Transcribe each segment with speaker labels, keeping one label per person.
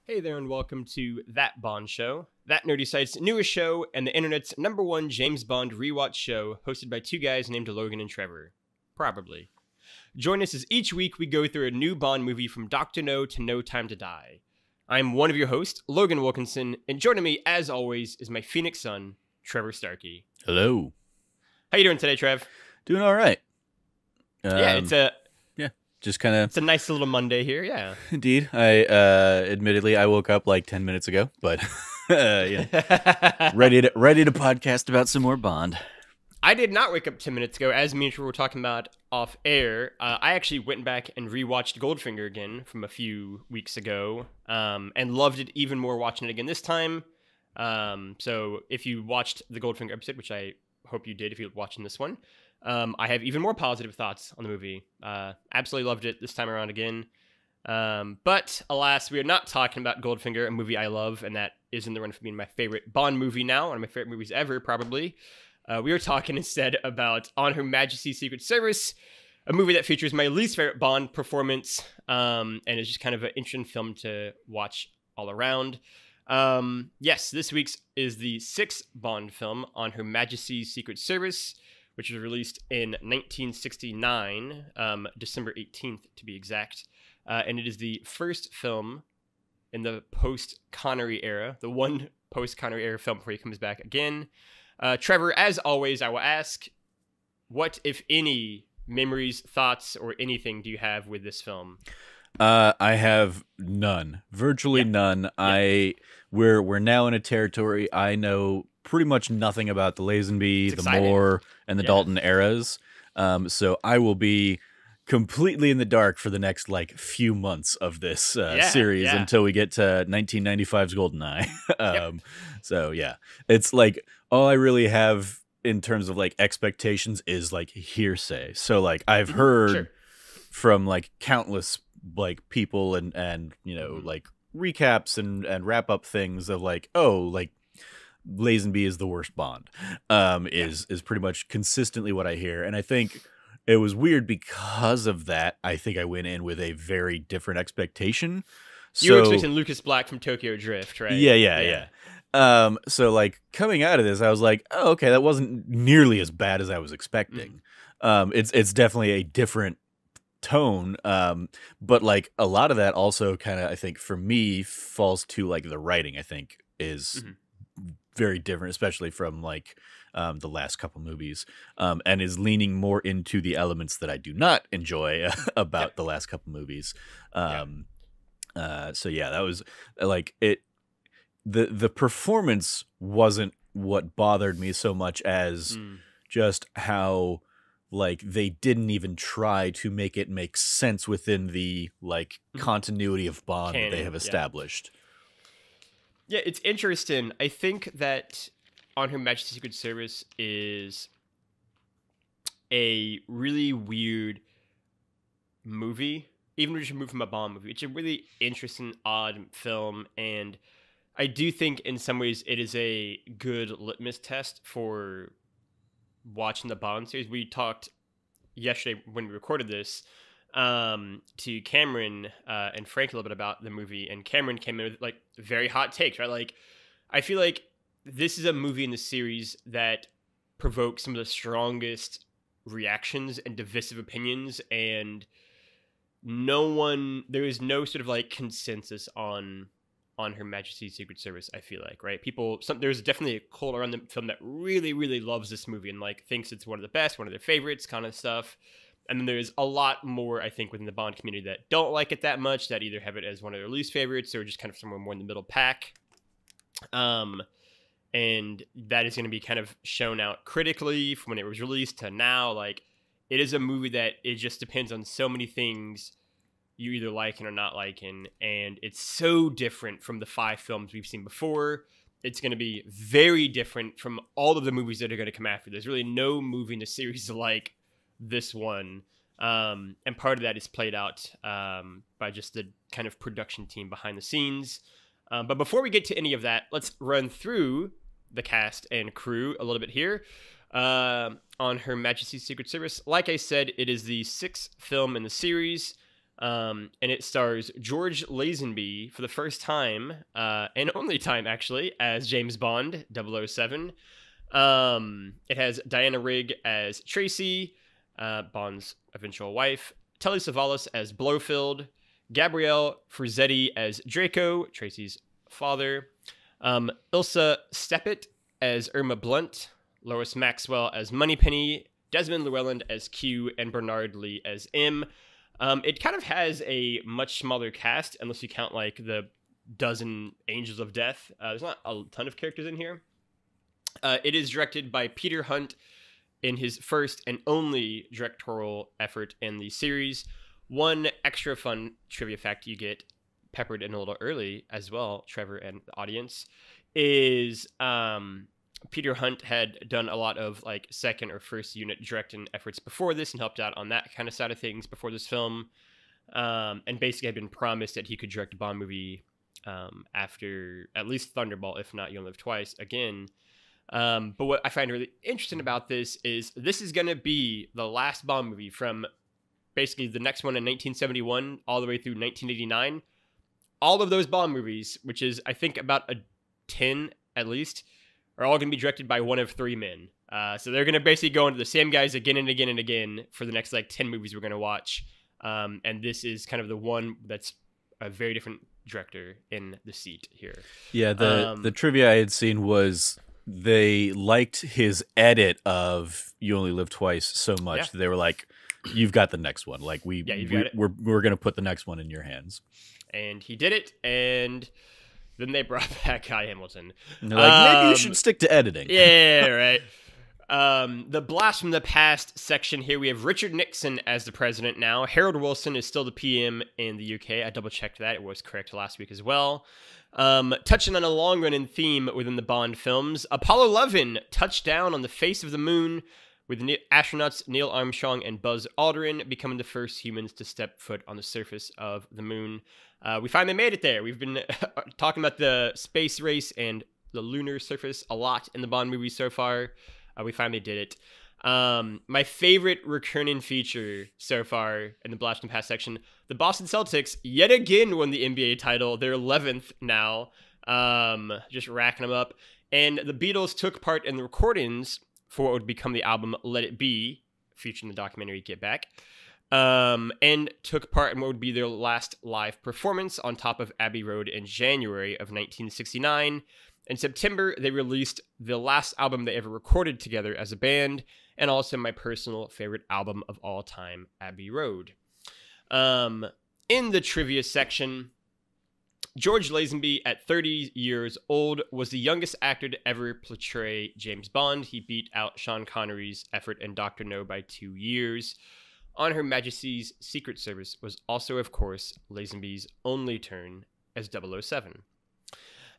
Speaker 1: Hey there and welcome to That Bond Show, that nerdy site's newest show and the internet's #1 James Bond rewatch show hosted by two guys named Logan and Trevor. Probably. Join us as each week we go through a new Bond movie from Dr. No to No Time to Die. I'm one of your hosts, Logan Wilkinson, and joining me as always is my Phoenix son, Trevor Starkey.
Speaker 2: Hello.
Speaker 1: How you doing today, Trev?
Speaker 2: Doing all right.
Speaker 1: It's
Speaker 2: Just kind of
Speaker 1: a nice little Monday here, yeah.
Speaker 2: Indeed. Admittedly, I woke up like 10 minutes ago, but ready to podcast about some more Bond.
Speaker 1: I did not wake up 10 minutes ago. As me and Trevor were talking about off air, I actually went back and rewatched Goldfinger again from a few weeks ago, and loved it even more watching it again this time. So if you watched the Goldfinger episode, which I hope you did if you're watching this one, I have even more positive thoughts on the movie. Absolutely loved it this time around again. But alas, we are not talking about Goldfinger, a movie I love, and that is in the run for being my favorite Bond movie now, one of my favorite movies ever, probably. We are talking instead about On Her Majesty's Secret Service, a movie that features my least favorite Bond performance, and is just kind of an interesting film to watch all around. Yes, this week's is the 6th Bond film, On Her Majesty's Secret Service, which was released in 1969, December 18th to be exact. And it is the first film in the post-Connery era, the one post-Connery era film before he comes back again. Trevor, as always, I will ask, what, if any, memories, thoughts, or anything do you have with this film?
Speaker 2: I have none, virtually none.
Speaker 1: Yeah.
Speaker 2: We're now in a territory I know pretty much nothing about the Lazenby, the Moore, and the Dalton eras. So I will be completely in the dark for the next few months of this series until we get to 1995's GoldenEye. So yeah, it's all I really have in terms of expectations is hearsay. So I've heard from countless people and recaps and wrap up things of Lazenby is the worst Bond, is pretty much consistently what I hear. And I think it was weird because of that. I think I went in with a very different expectation.
Speaker 1: You were expecting Lucas Black from Tokyo Drift, right?
Speaker 2: Yeah. So coming out of this, I was like, oh, okay, that wasn't nearly as bad as I was expecting. It's definitely a different tone, but a lot of that also kind of, I think for me, falls to the writing. I think is very different, especially from the last couple movies, and is leaning more into the elements that I do not enjoy about the last couple movies. So yeah, that was it. The performance wasn't what bothered me so much as just how they didn't even try to make it make sense within the continuity of Bond that they have established.
Speaker 1: Yeah, it's interesting. I think that On Her Majesty's Secret Service is a really weird movie, even if you move from a Bond movie. It's a really interesting, odd film, and I do think in some ways it is a good litmus test for watching the Bond series. We talked yesterday when we recorded this to Cameron and Frank a little bit about the movie, and Cameron came in with very hot takes, right? I feel like this is a movie in the series that provokes some of the strongest reactions and divisive opinions, and there is no sort of consensus on Her Majesty's Secret Service. I feel right? There's definitely a cult around the film that really, really loves this movie and thinks it's one of the best, one of their favorites, kind of stuff. And then there's a lot more, I think, within the Bond community that don't like it that much, that either have it as one of their least favorites or just kind of somewhere more in the middle pack. And that is going to be kind of shown out critically from when it was released to now. It is a movie that it just depends on so many things you either liking or not liking, and it's so different from the 5 films we've seen before. It's going to be very different from all of the movies that are going to come after. There's really no movie in the series like this one, and part of that is played out by just the kind of production team behind the scenes. But before we get to any of that, let's run through the cast and crew a little bit here. On Her Majesty's Secret Service, like I said, it is the 6th film in the series. And it stars George Lazenby for the first time, and only time actually, as James Bond 007. It has Diana Rigg as Tracy, Bond's eventual wife, Telly Savalas as Blofeld, Gabrielle Frizzetti as Draco, Tracy's father, Ilsa Steppett as Irma Blunt, Lois Maxwell as Moneypenny, Desmond Llewellyn as Q, and Bernard Lee as M. It kind of has a much smaller cast, unless you count like the dozen Angels of Death. There's not a ton of characters in here. It is directed by Peter Hunt in his first and only directorial effort in the series. One extra fun trivia fact you get peppered in a little early as well, Trevor and the audience, is Peter Hunt had done a lot of like second or first unit directing efforts before this and helped out on that kind of side of things before this film. And basically had been promised that he could direct a Bond movie after at least Thunderball, if not You Only Live Twice, again. But what I find really interesting about this is going to be the last Bond movie from basically the next one in 1971 all the way through 1989. All of those Bond movies, which is I think about a 10 at least, are all going to be directed by one of three men. So they're going to basically go into the same guys again and again and again for the next like 10 movies we're going to watch. And this is kind of the one that's a very different director in the seat here.
Speaker 2: Yeah, the trivia I had seen was they liked his edit of You Only Live Twice so much that they were like, you've got the next one. Like we're going to put the next one in your hands.
Speaker 1: And he did it, and then they brought back Guy Hamilton.
Speaker 2: And they're like, maybe you should stick to editing.
Speaker 1: Yeah, right. The Blast from the Past section here, we have Richard Nixon as the president now. Harold Wilson is still the PM in the UK. I double-checked that. It was correct last week as well. Touching on a long-running theme within the Bond films, Apollo 11 touched down on the face of the moon, with astronauts Neil Armstrong and Buzz Aldrin becoming the first humans to step foot on the surface of the moon. We finally made it there. We've been talking about the space race and the lunar surface a lot in the Bond movies so far. We finally did it. My favorite recurring feature so far in the Blast from the Past section, the Boston Celtics yet again won the NBA title, their 11th now, just racking them up. And the Beatles took part in the recordings for what would become the album Let It Be, featuring the documentary Get Back, and took part in what would be their last live performance on top of Abbey Road in January of 1969. In September, they released the last album they ever recorded together as a band, and also my personal favorite album of all time, Abbey Road. In the trivia section, George Lazenby, at 30 years old, was the youngest actor to ever portray James Bond. He beat out Sean Connery's effort in Dr. No by 2 years. On Her Majesty's Secret Service was also, of course, Lazenby's only turn as 007.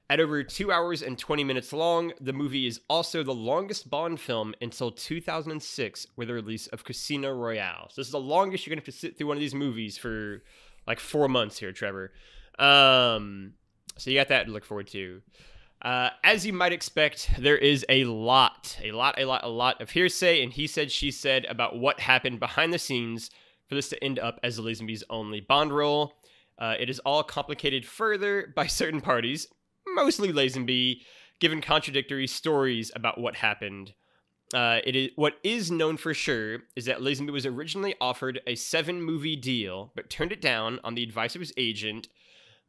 Speaker 1: At over 2 hours and 20 minutes long, the movie is also the longest Bond film until 2006 with the release of Casino Royale. So this is the longest you're going to have to sit through one of these movies for like 4 months here, Trevor. So you got that to look forward to. As you might expect, there is a lot of hearsay and he said, she said about what happened behind the scenes for this to end up as Lazenby's only Bond role. It is all complicated further by certain parties, mostly Lazenby, given contradictory stories about what happened. What is known for sure is that Lazenby was originally offered a 7-movie deal, but turned it down on the advice of his agent,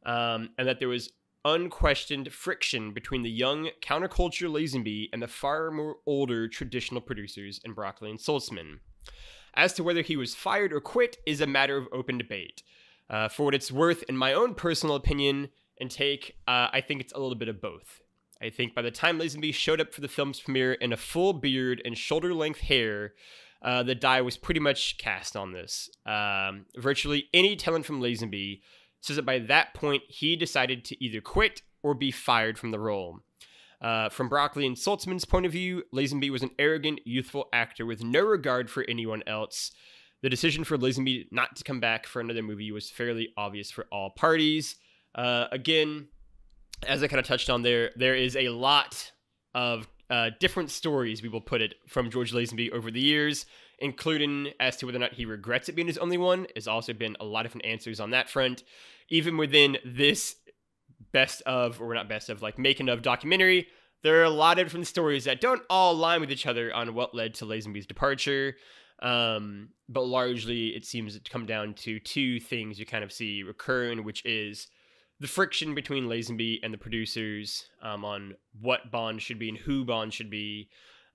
Speaker 1: and that there was unquestioned friction between the young counterculture Lazenby and the far more older traditional producers in Broccoli and Saltzman. As to whether he was fired or quit is a matter of open debate. For what it's worth, in my own personal opinion and take, I think it's a little bit of both. I think by the time Lazenby showed up for the film's premiere in a full beard and shoulder-length hair, the die was pretty much cast on this. Virtually any talent from Lazenby says that by that point, he decided to either quit or be fired from the role. From Broccoli and Saltzman's point of view, Lazenby was an arrogant, youthful actor with no regard for anyone else. The decision for Lazenby not to come back for another movie was fairly obvious for all parties. Again, as I kind of touched on there is a lot of different stories, we will put it, from George Lazenby over the years, including as to whether or not he regrets it being his only one. There's also been a lot of different answers on that front. Even within this best of, or not best of, like making of documentary, there are a lot of different stories that don't all align with each other on what led to Lazenby's departure. But largely it seems to come down to two things you kind of see recurring, which is the friction between Lazenby and the producers on what Bond should be and who Bond should be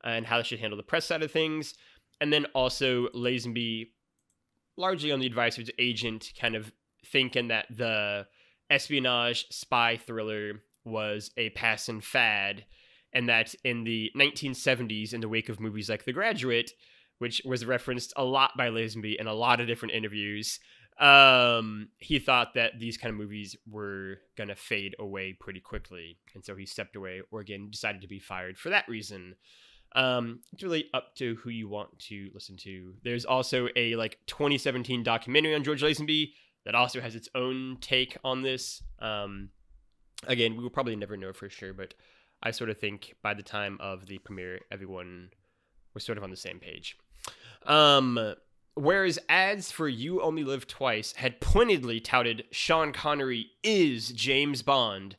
Speaker 1: and how they should handle the press side of things. And then also Lazenby, largely on the advice of his agent, kind of thinking that the espionage spy thriller was a passing fad, and that in the 1970s, in the wake of movies like The Graduate, which was referenced a lot by Lazenby in a lot of different interviews, he thought that these kind of movies were going to fade away pretty quickly. And so he stepped away, or again, decided to be fired for that reason. It's really up to who you want to listen to. There's also a 2017 documentary on George Lazenby that also has its own take on this. Again, we will probably never know for sure, but I sort of think by the time of the premiere, everyone was sort of on the same page. Whereas ads for You Only Live Twice had pointedly touted Sean Connery is James Bond,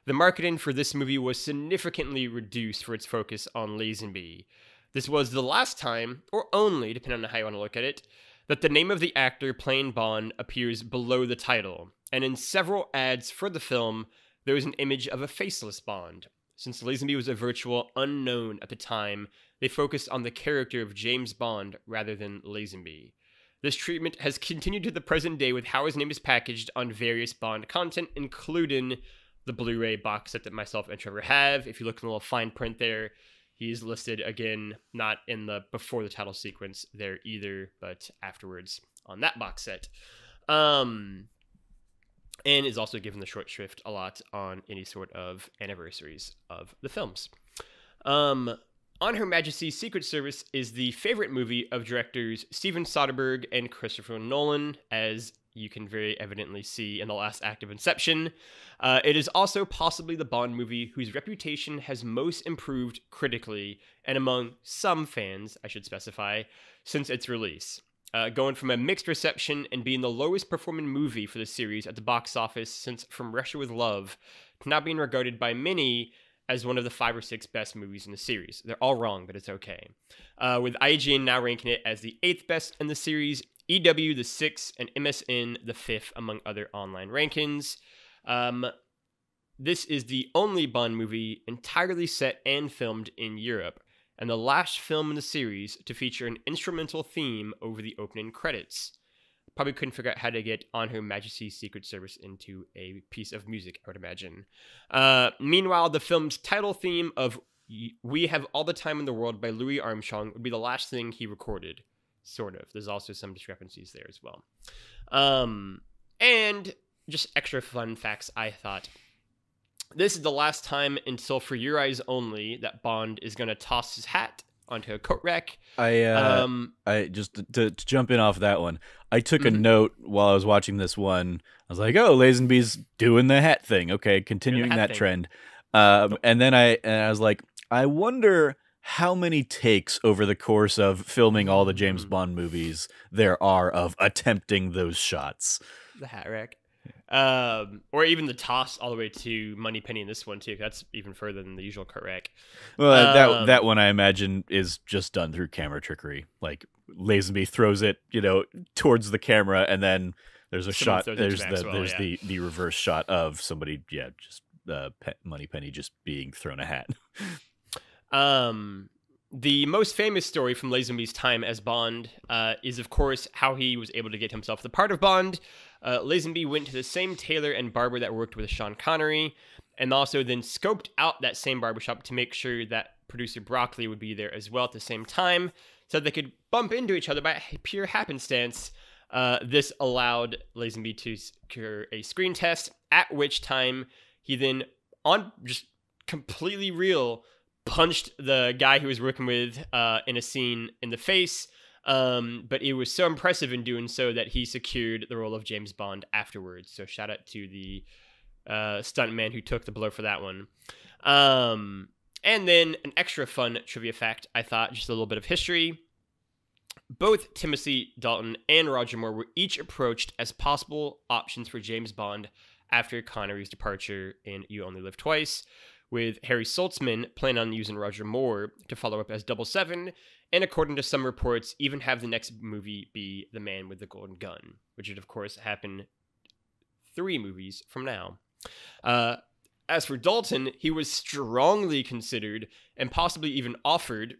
Speaker 1: the marketing for this movie was significantly reduced for its focus on Lazenby. This was the last time, or only, depending on how you want to look at it, that the name of the actor playing Bond appears below the title, and in several ads for the film, there was an image of a faceless Bond. Since Lazenby was a virtual unknown at the time, they focused on the character of James Bond rather than Lazenby. This treatment has continued to the present day with how his name is packaged on various Bond content, including the Blu-ray box set that myself and Trevor have. If you look in the little fine print there, he's listed, again, not in the before the title sequence there either, but afterwards on that box set. And is also given the short shrift a lot on any sort of anniversaries of the films. On Her Majesty's Secret Service is the favorite movie of directors Steven Soderbergh and Christopher Nolan, as you can very evidently see in the last act of Inception. It is also possibly the Bond movie whose reputation has most improved critically, and among some fans, I should specify, since its release. Going from a mixed reception and being the lowest performing movie for the series at the box office since From Russia with Love, to now being regarded by many as one of the 5 or 6 best movies in the series. They're all wrong, but it's okay. With IGN now ranking it as the 8th best in the series, EW the 6th, and MSN the 5th, among other online rankings. This is the only Bond movie entirely set and filmed in Europe, and the last film in the series to feature an instrumental theme over the opening credits. Probably couldn't figure out how to get On Her Majesty's Secret Service into a piece of music, I would imagine. Meanwhile, the film's title theme of We Have All the Time in the World by Louis Armstrong would be the last thing he recorded. Sort of. There's also some discrepancies there as well. And just extra fun facts, I thought. This is the last time until For Your Eyes Only that Bond is going to toss his hat onto a coat rack.
Speaker 2: I just to jump in off that one, I took a note while I was watching this one. I was like, oh, Lazenby's doing the hat thing. Okay, continuing that trend. And then I was like, I wonder how many takes over the course of filming all the James Bond movies there are of attempting those shots.
Speaker 1: The hat rack. Or even the toss all the way to Moneypenny in this one too. That's even further than the usual coat rack.
Speaker 2: Well, that one I imagine is just done through camera trickery. Like Lazenby throws it, towards the camera, and then there's a shot. There's the reverse shot of somebody, just Moneypenny just being thrown a hat.
Speaker 1: The most famous story from Lazenby's time as Bond is, of course, how he was able to get himself the part of Bond. Lazenby went to the same tailor and barber that worked with Sean Connery, and also then scoped out that same barbershop to make sure that producer Broccoli would be there as well at the same time, so they could bump into each other by pure happenstance. This allowed Lazenby to secure a screen test, at which time he then, on just completely real, punched the guy he was working with in a scene in the face, but it was so impressive in doing so that he secured the role of James Bond afterwards. So shout out to the stuntman who took the blow for that one. And then an extra fun trivia fact, I thought, just a little bit of history. Both Timothy Dalton and Roger Moore were each approached as possible options for James Bond after Connery's departure in You Only Live Twice, with Harry Saltzman planning on using Roger Moore to follow up as 007, and according to some reports, even have the next movie be The Man with the Golden Gun, which would, of course, happen 3 movies from now. As for Dalton, he was strongly considered and possibly even offered,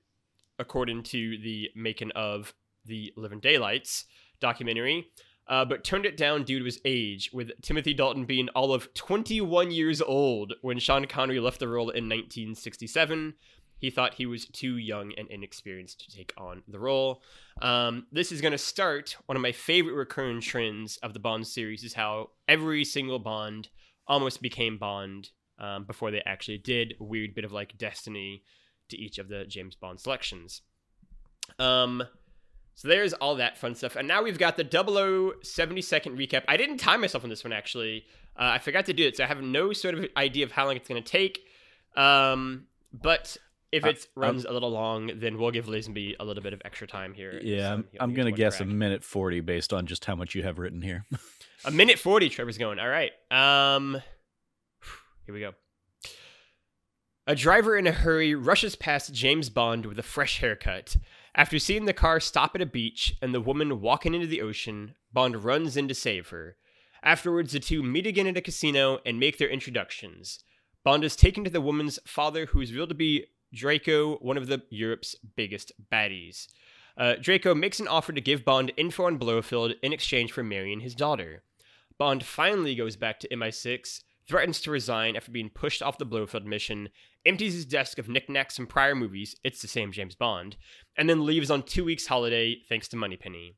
Speaker 1: according to the making of the Living Daylights documentary, but turned it down due to his age, with Timothy Dalton being all of 21 years old when Sean Connery left the role in 1967. He thought he was too young and inexperienced to take on the role. This is going to start one of my favorite recurring trends of the Bond series, is how every single Bond almost became Bond before they actually did. A weird bit of like destiny to each of the James Bond selections. So there's all that fun stuff. And now we've got the 0070-second recap. I didn't time myself on this one, actually. I forgot to do it, so I have no sort of idea of how long it's going to take. But if it runs a little long, then we'll give Lazenby a little bit of extra time here.
Speaker 2: Yeah, I'm going to guess 1:40 based on just how much you have written here.
Speaker 1: 1:40, Trevor's going. All right. Here we go. A driver in a hurry rushes past James Bond with a fresh haircut. After seeing the car stop at a beach and the woman walking into the ocean, Bond runs in to save her. Afterwards, the two meet again at a casino and make their introductions. Bond is taken to the woman's father, who is revealed to be Draco, one of Europe's biggest baddies. Draco makes an offer to give Bond info on Blofeld in exchange for marrying his daughter. Bond finally goes back to MI6, threatens to resign after being pushed off the Blofeld mission, empties his desk of knickknacks from prior movies, it's the same James Bond, and then leaves on 2 weeks holiday thanks to Moneypenny.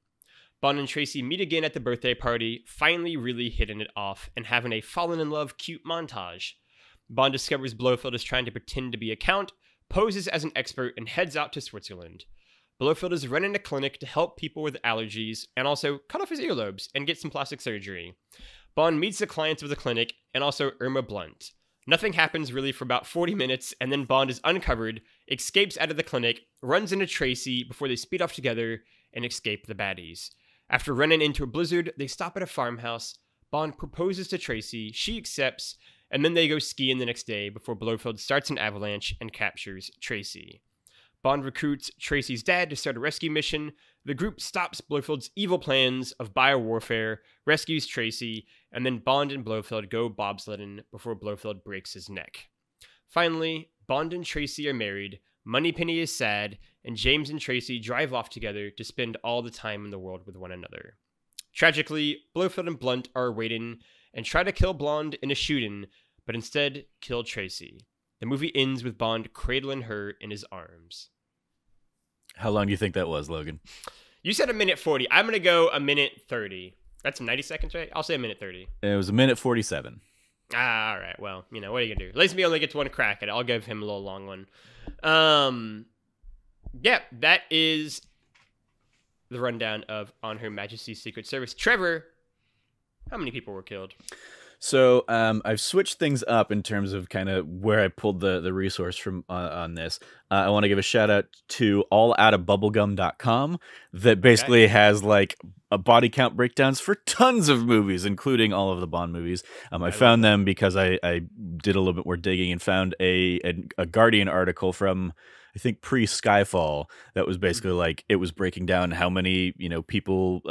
Speaker 1: Bond and Tracy meet again at the birthday party, finally really hitting it off and having a fallen in love cute montage. Bond discovers Blofeld is trying to pretend to be a count, poses as an expert, and heads out to Switzerland. Blofeld is running a clinic to help people with allergies and also cut off his earlobes and get some plastic surgery. Bond meets the clients of the clinic and also Irma Blunt. Nothing happens really for about 40 minutes, and then Bond is uncovered, escapes out of the clinic, runs into Tracy before they speed off together and escape the baddies. After running into a blizzard, they stop at a farmhouse. Bond proposes to Tracy, she accepts, and then they go skiing the next day before Blofeld starts an avalanche and captures Tracy. Bond recruits Tracy's dad to start a rescue mission. The group stops Blofeld's evil plans of biowarfare, rescues Tracy, and then Bond and Blofeld go bobsledding before Blofeld breaks his neck. Finally, Bond and Tracy are married, Moneypenny is sad, and James and Tracy drive off together to spend all the time in the world with one another. Tragically, Blofeld and Blunt are waiting and try to kill Blonde in a shooting, but instead kill Tracy. The movie ends with Bond cradling her in his arms.
Speaker 2: How long do you think that was, Logan?
Speaker 1: You said 1:40. I'm going to go 1:30. That's 90 seconds, right? I'll say 1:30.
Speaker 2: It was 1:47.
Speaker 1: All right. Well, you know, what are you going to do? Lazenby only gets one crack at it. I'll give him a little long one. Yeah, that is the rundown of On Her Majesty's Secret Service. Trevor, how many people were killed?
Speaker 2: So I've switched things up in terms of kind of where I pulled the resource from on this. I want to give a shout out to alloutofbubblegum.com that basically has like a body count breakdowns for tons of movies, including all of the Bond movies. I found them because I did a little bit more digging and found a Guardian article from, I think, pre-Skyfall that was basically like, it was breaking down how many, people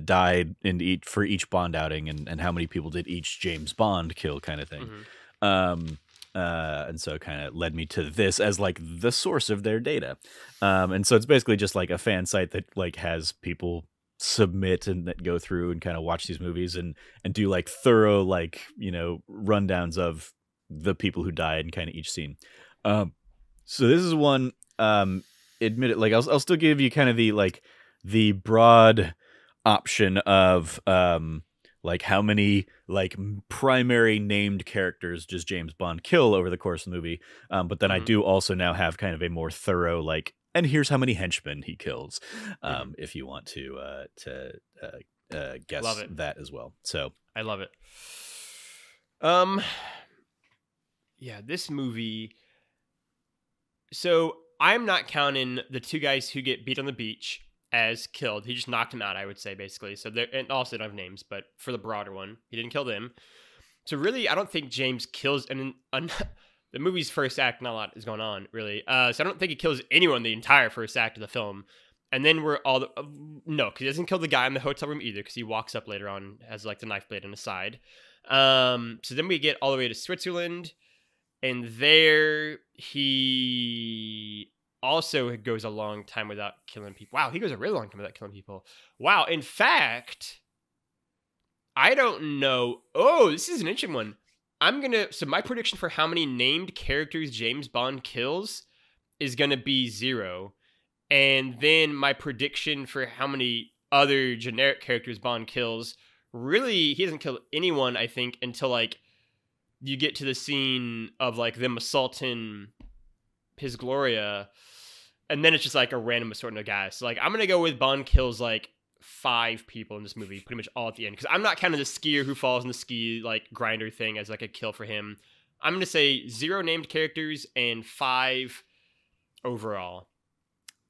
Speaker 2: died for each Bond outing and how many people did each James Bond kill, kind of thing. Mm-hmm. And so it kind of led me to this as like the source of their data. And so it's basically just like a fan site that like has people submit and that go through and kind of watch these movies and do like thorough, like, rundowns of the people who died in kind of each scene. So this is one, admit it, like I'll still give you kind of the broad option of like how many like primary named characters does James Bond kill over the course of the movie. But then I do also now have kind of a more thorough like, and here's how many henchmen he kills, if you want to guess that as well. So
Speaker 1: I love it. Yeah, this movie, So I'm not counting the two guys who get beat on the beach as killed. He just knocked him out, I would say, basically. So and also don't have names, but for the broader one, he didn't kill them. So really, I don't think James kills. And the movie's first act, not a lot is going on, really. So I don't think he kills anyone the entire first act of the film. And then we're all no, because he doesn't kill the guy in the hotel room either, because he walks up later on, has like the knife blade on his side. So then we get all the way to Switzerland, and there he also goes a long time without killing people. Wow, he goes a really long time without killing people. Wow, in fact, I don't know. Oh, this is an interesting one. So my prediction for how many named characters James Bond kills is gonna be 0. And then my prediction for how many other generic characters Bond kills, really, he doesn't kill anyone, I think, until, like, you get to the scene of, like, them assaulting his Gloria, and then it's just, like, a random assortment of guys. So, like, I'm going to go with Bond kills, like, 5 people in this movie, pretty much all at the end, because I'm not counting the skier who falls in the ski, like, grinder thing as, like, a kill for him. I'm going to say 0 named characters and 5 overall.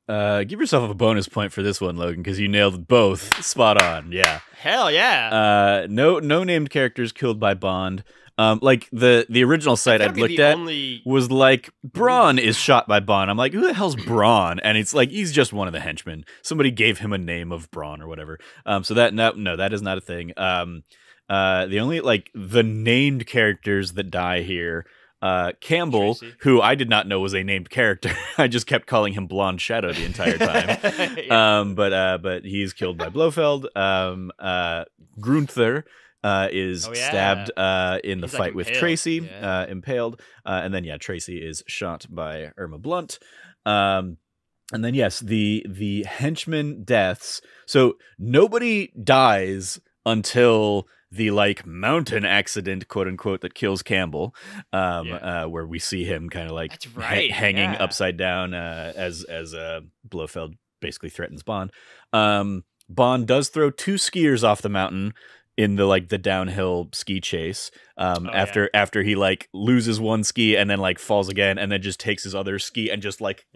Speaker 2: Give yourself a bonus point for this one, Logan, because you nailed both spot on. Yeah.
Speaker 1: Hell yeah.
Speaker 2: No named characters killed by Bond. Like the original site I'd looked at was like Braun is shot by Bond. I'm like, who the hell's Braun? And it's like he's just one of the henchmen. Somebody gave him a name of Braun or whatever. So that that is not a thing. The only like the named characters that die here. Campbell, Tracy, who I did not know was a named character. I just kept calling him Blonde Shadow the entire time. Yeah. But he's killed by Blofeld. Grunther is stabbed in the fight with Tracy, impaled. And then Tracy is shot by Irma Blunt. And then yes, the henchman deaths. So nobody dies until the like mountain accident, quote unquote, that kills Campbell, where we see him kind of like hanging upside down as Blofeld basically threatens Bond. Bond does throw 2 skiers off the mountain in the downhill ski chase. After he like loses one ski and then like falls again and then just takes his other ski and just like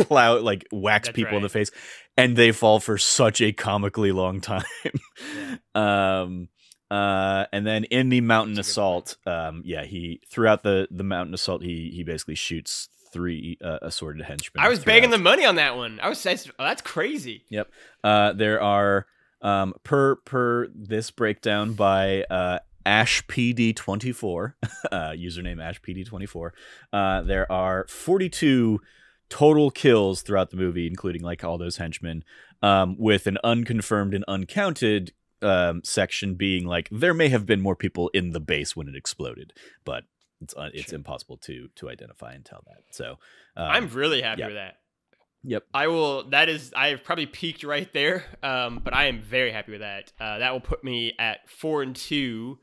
Speaker 2: whacks people in the face, and they fall for such a comically long time. And then in the mountain assault, he throughout the mountain assault, he basically shoots 3 assorted henchmen.
Speaker 1: I was begging the money on that one. That's crazy.
Speaker 2: Yep. There are per this breakdown by AshPD24, username AshPD24. There are 42 total kills throughout the movie, including like all those henchmen, with an unconfirmed and uncounted section being like there may have been more people in the base when it exploded, but it's impossible to identify and tell that. So
Speaker 1: I'm really happy with that.
Speaker 2: Yep.
Speaker 1: I have probably peaked right there, but I am very happy with that. That will put me at 4-2,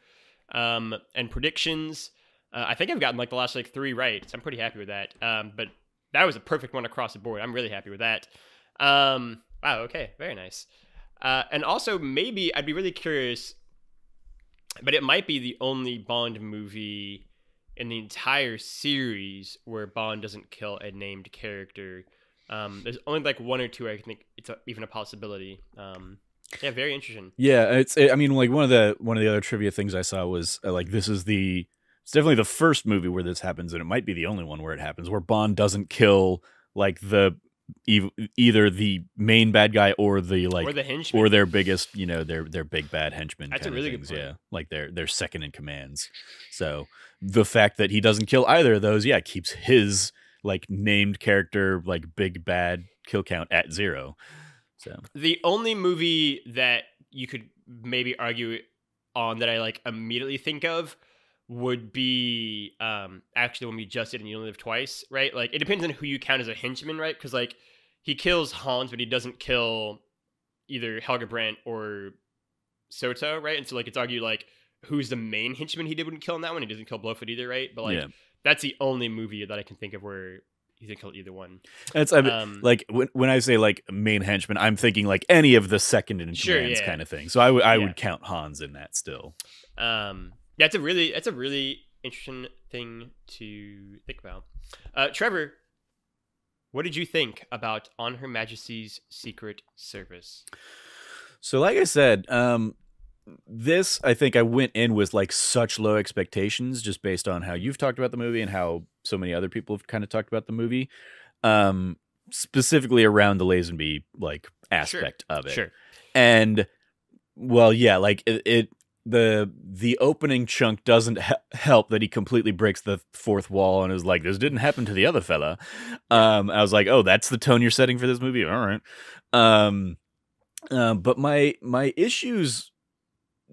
Speaker 1: and predictions. I think I've gotten like the last like 3 right, so I'm pretty happy with that. But that was a perfect one across the board. I'm really happy with that. Wow. Okay. Very nice. And also, maybe I'd be really curious, but it might be the only Bond movie in the entire series where Bond doesn't kill a named character. There's only like 1 or 2 I think it's even a possibility. Very interesting.
Speaker 2: Yeah, I mean, like one of the other trivia things I saw was like it's definitely the first movie where this happens, and it might be the only one where it happens, where Bond doesn't kill like either the main bad guy or the henchman, or their biggest, their big bad henchman.
Speaker 1: That's a really good point.
Speaker 2: Yeah, like their second in commands. So the fact that he doesn't kill either of those, keeps his like named character like big bad kill count at 0. So
Speaker 1: the only movie that you could maybe argue on that I like immediately think of would be actually when we just did and You Only Live Twice, right? Like it depends on who you count as a henchman, right? Because like he kills Hans, but he doesn't kill either Helga Brandt or Soto, right? And so like it's argued like who's the main henchman he wouldn't kill in that one. He doesn't kill Blofeld either, right? But like that's the only movie that I can think of where he didn't kill either one.
Speaker 2: That's like when I say like main henchman, I'm thinking like any of the second in commands kind of thing. So I would count Hans in that still.
Speaker 1: That's a really interesting thing to think about. Trevor, What did you think about On Her Majesty's Secret Service?
Speaker 2: So like I said, this, I think I went in with like such low expectations just based on how you've talked about the movie and how so many other people have kind of talked about the movie. Specifically around the Lazenby like aspect of it.
Speaker 1: Sure.
Speaker 2: And well, yeah, like the opening chunk doesn't help that he completely breaks the fourth wall and is like, this didn't happen to the other fella. I was like, oh, that's the tone you're setting for this movie. All right. But my issues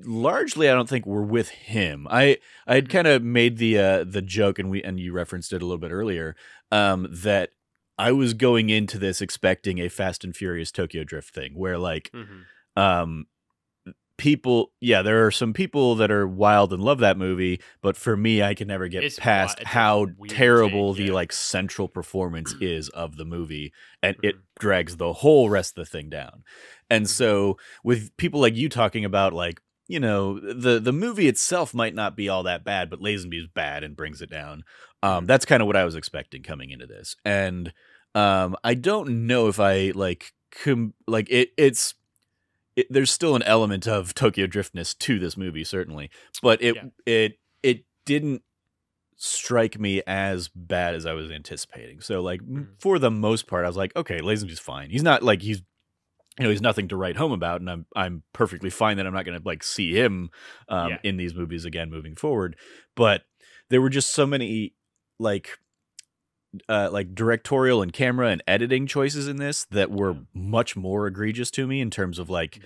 Speaker 2: largely, I don't think, were with him. I had kind of made the joke, and you referenced it a little bit earlier, that I was going into this expecting a Fast and Furious Tokyo Drift thing, where like, people, yeah, there are some people that are wild and love that movie, but for me, I can never get past how terrible the like central performance is of the movie, and it drags the whole rest of the thing down. And so with people like you talking about like, you know, the movie itself might not be all that bad, but Lazenby's bad and brings it down. That's kind of what I was expecting coming into this. And I don't know if I like there's still an element of Tokyo Driftness to this movie, certainly, but it didn't strike me as bad as I was anticipating. So like for the most part, I was like, okay, Lazenby's fine. He's not like he's nothing to write home about, and I'm perfectly fine that I'm not going to like see him in these movies again moving forward. But there were just so many like directorial and camera and editing choices in this that were much more egregious to me in terms of like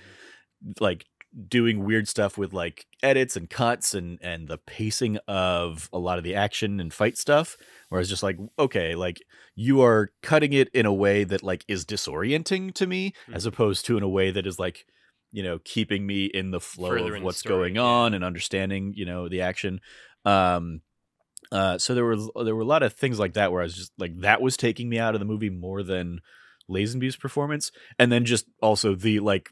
Speaker 2: doing weird stuff with like edits and cuts and the pacing of a lot of the action and fight stuff, where I was just like, okay, like you are cutting it in a way that like is disorienting to me, as opposed to in a way that is like, you know, keeping me in the flow of what's going on and understanding, you know, the action. So there were a lot of things like that where I was just like, that was taking me out of the movie more than Lazenby's performance. And then just also the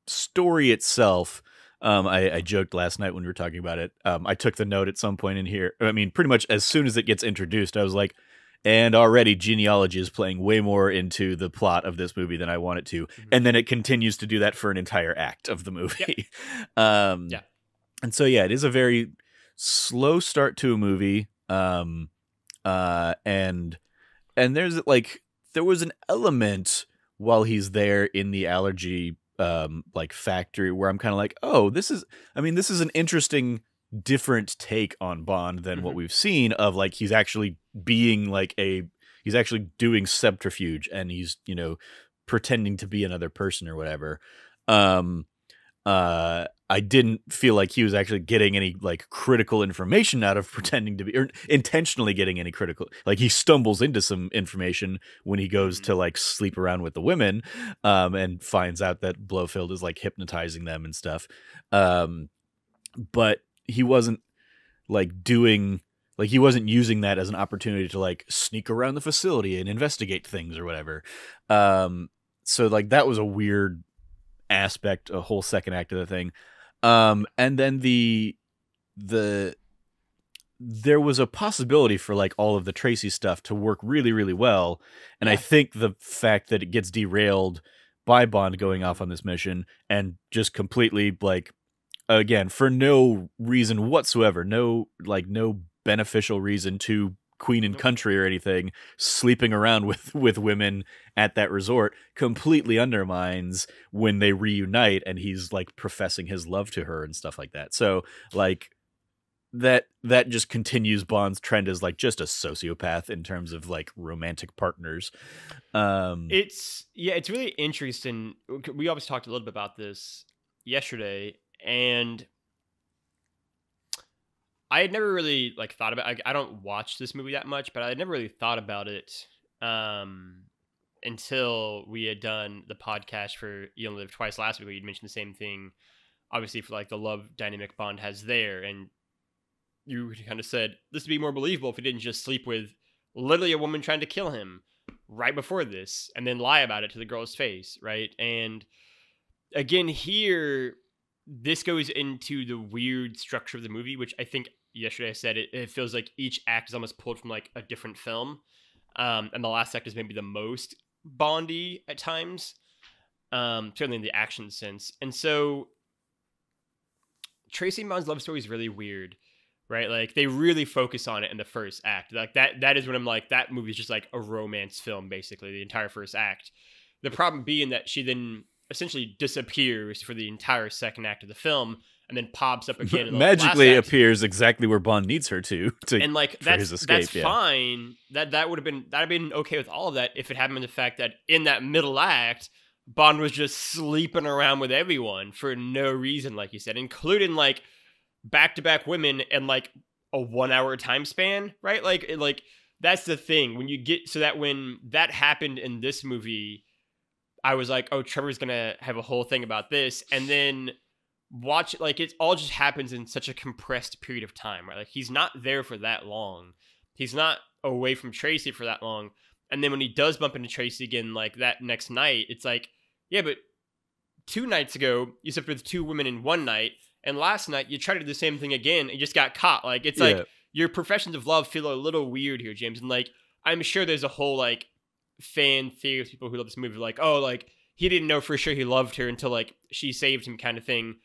Speaker 2: story itself. I joked last night when we were talking about it. I took the note at some point in here. I mean, pretty much as soon as it gets introduced, I was like, and already genealogy is playing way more into the plot of this movie than I want it to. And then it continues to do that for an entire act of the movie. And so, yeah, it is a very slow start to a movie. And there's like, there was an element while he's there in the allergy like factory where I'm kind of like, oh, this is an interesting different take on Bond than what we've seen of like he's actually being like he's actually doing subterfuge and he's, you know, pretending to be another person or whatever. I didn't feel like he was actually getting any like critical information out of pretending to be, or intentionally getting any critical. Like he stumbles into some information when he goes to like sleep around with the women, and finds out that Blofeld is like hypnotizing them and stuff. But he wasn't like he wasn't using that as an opportunity to like sneak around the facility and investigate things or whatever. So like that was a weird aspect, a whole second act of the thing. And then there was a possibility for like all of the Tracy stuff to work really, really well. And I think the fact that it gets derailed by Bond going off on this mission and just completely like, again, for no reason whatsoever, no beneficial reason to Queen and Country or anything, sleeping around with women at that resort completely undermines when they reunite and he's like professing his love to her and stuff like that. So like that just continues Bond's trend as like just a sociopath in terms of like romantic partners.
Speaker 1: It's really interesting. We obviously talked a little bit about this yesterday, and I had never really like thought about. I don't watch this movie that much, but I had never really thought about it until we had done the podcast for You Only Live Twice last week. Where you'd mentioned the same thing, obviously for like the love dynamic Bond has there, and you kind of said this would be more believable if he didn't just sleep with literally a woman trying to kill him right before this, and then lie about it to the girl's face, right? And again, here this goes into the weird structure of the movie, which I think yesterday I said it feels like each act is almost pulled from like a different film. And the last act is maybe the most Bondy at times, certainly in the action sense. And so Tracy and Bond's love story is really weird, right? Like they really focus on it in the first act. Like that is when I'm like, that movie is just like a romance film, basically, the entire first act. The problem being that she then essentially disappears for the entire second act of the film, and then pops up again in the
Speaker 2: magically
Speaker 1: last act.
Speaker 2: Appears exactly where Bond needs her to
Speaker 1: and like
Speaker 2: for his escape.
Speaker 1: That's fine. That'd have been okay with all of that if it hadn't been the fact that in that middle act, Bond was just sleeping around with everyone for no reason, like you said, including like back-to-back women and like a 1 hour time span, right? Like that's the thing. When you get so that when that happened in this movie, I was like, oh, Trevor's gonna have a whole thing about this, and then watch it, like it all just happens in such a compressed period of time, right? Like he's not there for that long. He's not away from Tracy for that long. And then when he does bump into Tracy again, like that next night, it's like, yeah, but 2 nights ago, you slept with 2 women in 1 night. And last night, you tried to do the same thing again and you just got caught. Like, it's like your professions of love feel a little weird here, James. And like, I'm sure there's a whole like fan theory of people who love this movie, like, oh, like he didn't know for sure he loved her until like she saved him kind of thing.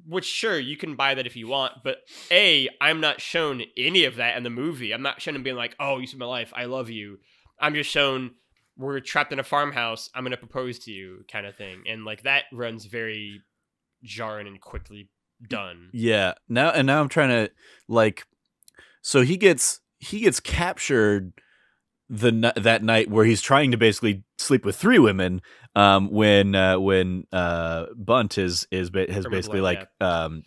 Speaker 1: Which, sure, you can buy that if you want. But A, I'm not shown any of that in the movie. I'm not shown him being like, oh, you saved my life. I love you. I'm just shown we're trapped in a farmhouse. I'm going to propose to you kind of thing. And like that runs very jarring and quickly done.
Speaker 2: Yeah. Now I'm trying to like, so he gets captured that night where he's trying to basically sleep with 3 women. When Bunt has basically like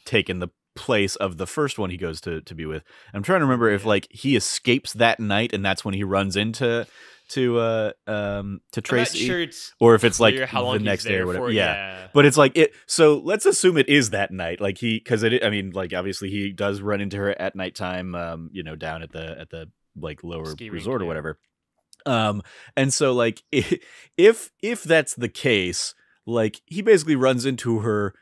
Speaker 2: taken the place of the first one he goes to be with. I'm trying to remember if like he escapes that night and that's when he runs into Tracy,
Speaker 1: sure
Speaker 2: or if it's like the next day or whatever. Yeah. But it's like it. So let's assume it is that night. Like because I mean, like obviously he does run into her at nighttime. Down at the like lower
Speaker 1: ski
Speaker 2: resort
Speaker 1: rink,
Speaker 2: or whatever. And so like if that's the case, like he basically runs into her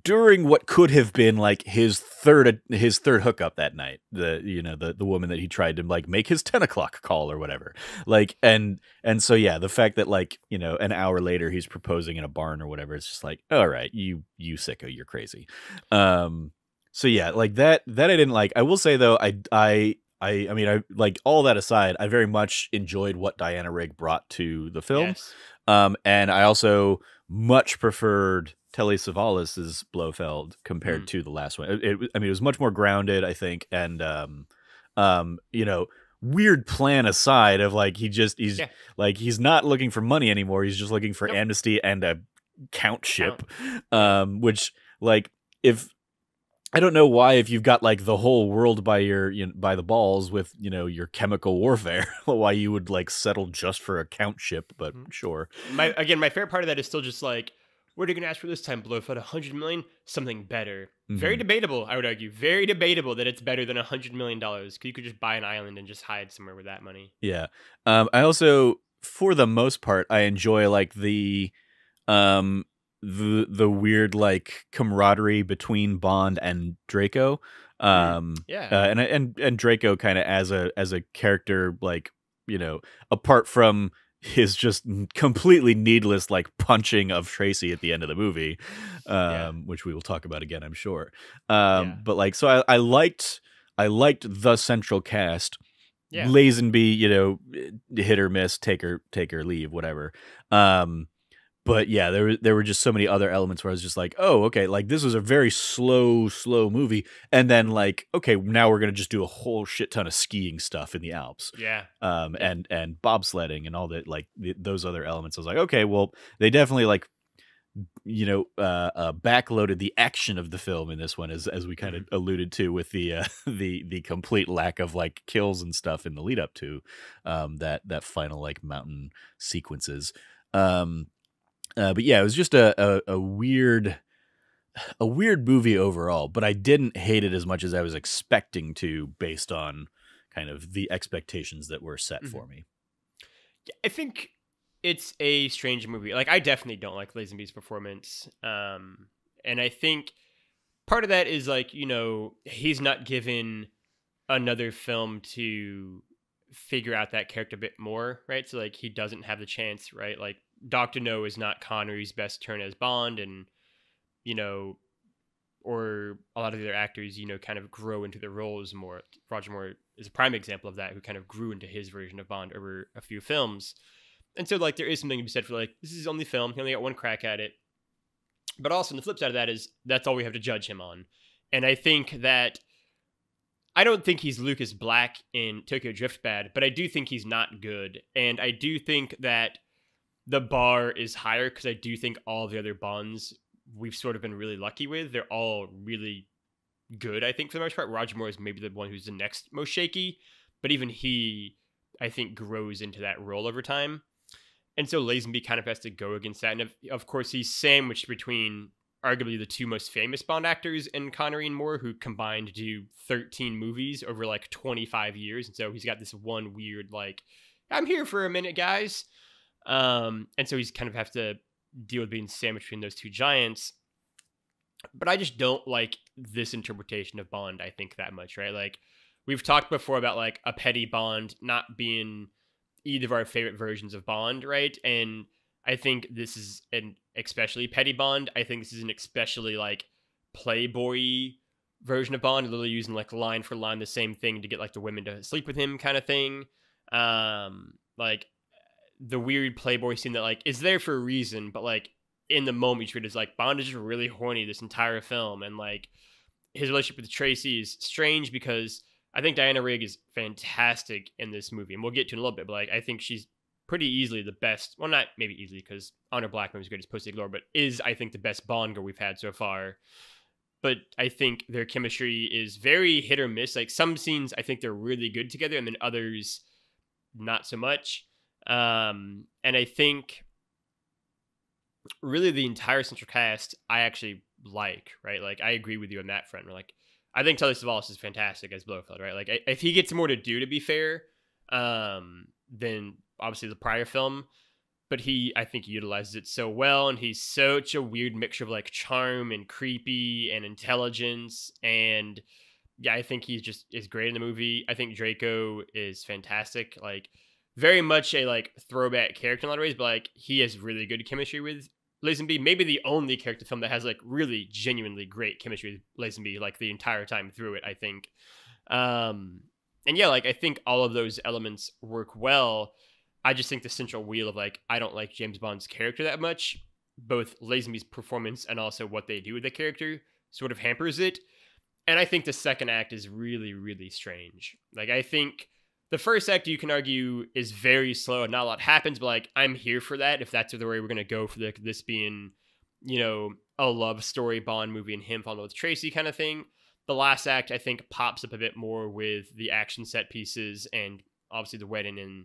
Speaker 2: during what could have been like his third hookup that night, the woman that he tried to like make his 10 o'clock call or whatever, like and so yeah, the fact that like an hour later he's proposing in a barn or whatever, it's just like, all right, you sicko, you're crazy. So yeah, like that I didn't like. I will say though, I mean, I like all that aside, I very much enjoyed what Diana Rigg brought to the film.
Speaker 1: Yes.
Speaker 2: And I also much preferred Telly Savalas's Blofeld compared to the last one. It was much more grounded, I think. And, weird plan aside of like, he's not looking for money anymore. He's just looking for amnesty and a countship, which like, I don't know why, if you've got like the whole world by by the balls with your chemical warfare, why you would like settle just for a countship, but sure.
Speaker 1: My favorite part of that is still just like, what are you gonna ask for this time, Blofeld? 100 million? Something better. Very debatable, I would argue. Very debatable that it's better than $100 million, because you could just buy an island and just hide somewhere with that money.
Speaker 2: Yeah. I also, for the most part, I enjoy like the weird like camaraderie between Bond and Draco. And Draco kind of as a character, like, apart from his just completely needless like punching of Tracy at the end of the movie, which we will talk about again, I'm sure. But like, so I liked the central cast.
Speaker 1: Yeah.
Speaker 2: Lazenby, hit or miss, take or leave, whatever. But yeah, there were just so many other elements where I was just like, oh, okay, like this was a very slow movie, and then like, okay, now we're gonna just do a whole shit ton of skiing stuff in the Alps, and bobsledding and all that, like those other elements. I was like, okay, well, they definitely like, backloaded the action of the film in this one, as we kind of alluded to with the complete lack of like kills and stuff in the lead up to that final like mountain sequences. But yeah, it was just a weird movie overall, but I didn't hate it as much as I was expecting to, based on kind of the expectations that were set for me.
Speaker 1: Yeah, I think it's a strange movie. Like, I definitely don't like Lazenby's performance. And I think part of that is like, he's not given another film to figure out that character a bit more, right? So like he doesn't have the chance, right? Like Dr. No is not Connery's best turn as Bond, and you know, or a lot of the other actors, you know, kind of grow into their roles more. Roger Moore is a prime example of that, who kind of grew into his version of Bond over a few films. And so like there is something to be said for like, this is his only film, he only got one crack at it. But also, on the flip side of that is that's all we have to judge him on. And I think that I don't think he's Lucas Black in Tokyo Drift bad, but I do think he's not good. And I do think that the bar is higher because I do think all the other Bonds we've sort of been really lucky with, they're all really good, I think, for the most part. Roger Moore is maybe the one who's the next most shaky, but even he, I think, grows into that role over time. And so Lazenby kind of has to go against that. And of course, he's sandwiched between arguably the two most famous Bond actors in Connery and Moore, who combined to do 13 movies over like 25 years. And so he's got this one weird, like, I'm here for a minute, guys. And so he's kind of have to deal with being sandwiched between those two giants. But I just don't like this interpretation of Bond, I think, that much, right? Like, we've talked before about like a petty Bond not being either of our favorite versions of Bond, right? And I think this is an especially petty Bond. I think this is an especially like playboy version of Bond, literally using like line for line the same thing to get like the women to sleep with him kind of thing. Like the weird playboy scene that like is there for a reason, but like in the moment you treat it as like Bond is just really horny this entire film, and like his relationship with Tracy is strange because I think Diana Rigg is fantastic in this movie, and we'll get to in a little bit, but like I think she's pretty easily the best, well, not maybe easily because Honor Blackman was great as Pussy Galore, but is, I think, the best Bond girl we've had so far. But I think their chemistry is very hit or miss. Like some scenes, I think they're really good together, and then others, not so much. And I think really the entire central cast, I actually like, right? Like I agree with you on that front. We're like, I think Telly Savalas is fantastic as Blofeld, right? Like if he gets more to do, to be fair, than obviously the prior film, but I think he utilizes it so well, and he's such a weird mixture of like charm and creepy and intelligence, and yeah, I think he just is great in the movie. I think Draco is fantastic, like very much a like throwback character in a lot of ways, but like he has really good chemistry with Lazenby. Maybe the only character film that has like really genuinely great chemistry with Lazenby like the entire time through it, I think. And yeah, like I think all of those elements work well. I just think the central wheel of like, I don't like James Bond's character that much. Both Lazenby's performance and also what they do with the character sort of hampers it. And I think the second act is really, really strange. Like I think the first act, you can argue, is very slow and not a lot happens, but like I'm here for that if that's the way we're going to go for this being, you know, a love story Bond movie and him falling with Tracy kind of thing. The last act, I think, pops up a bit more with the action set pieces and obviously the wedding and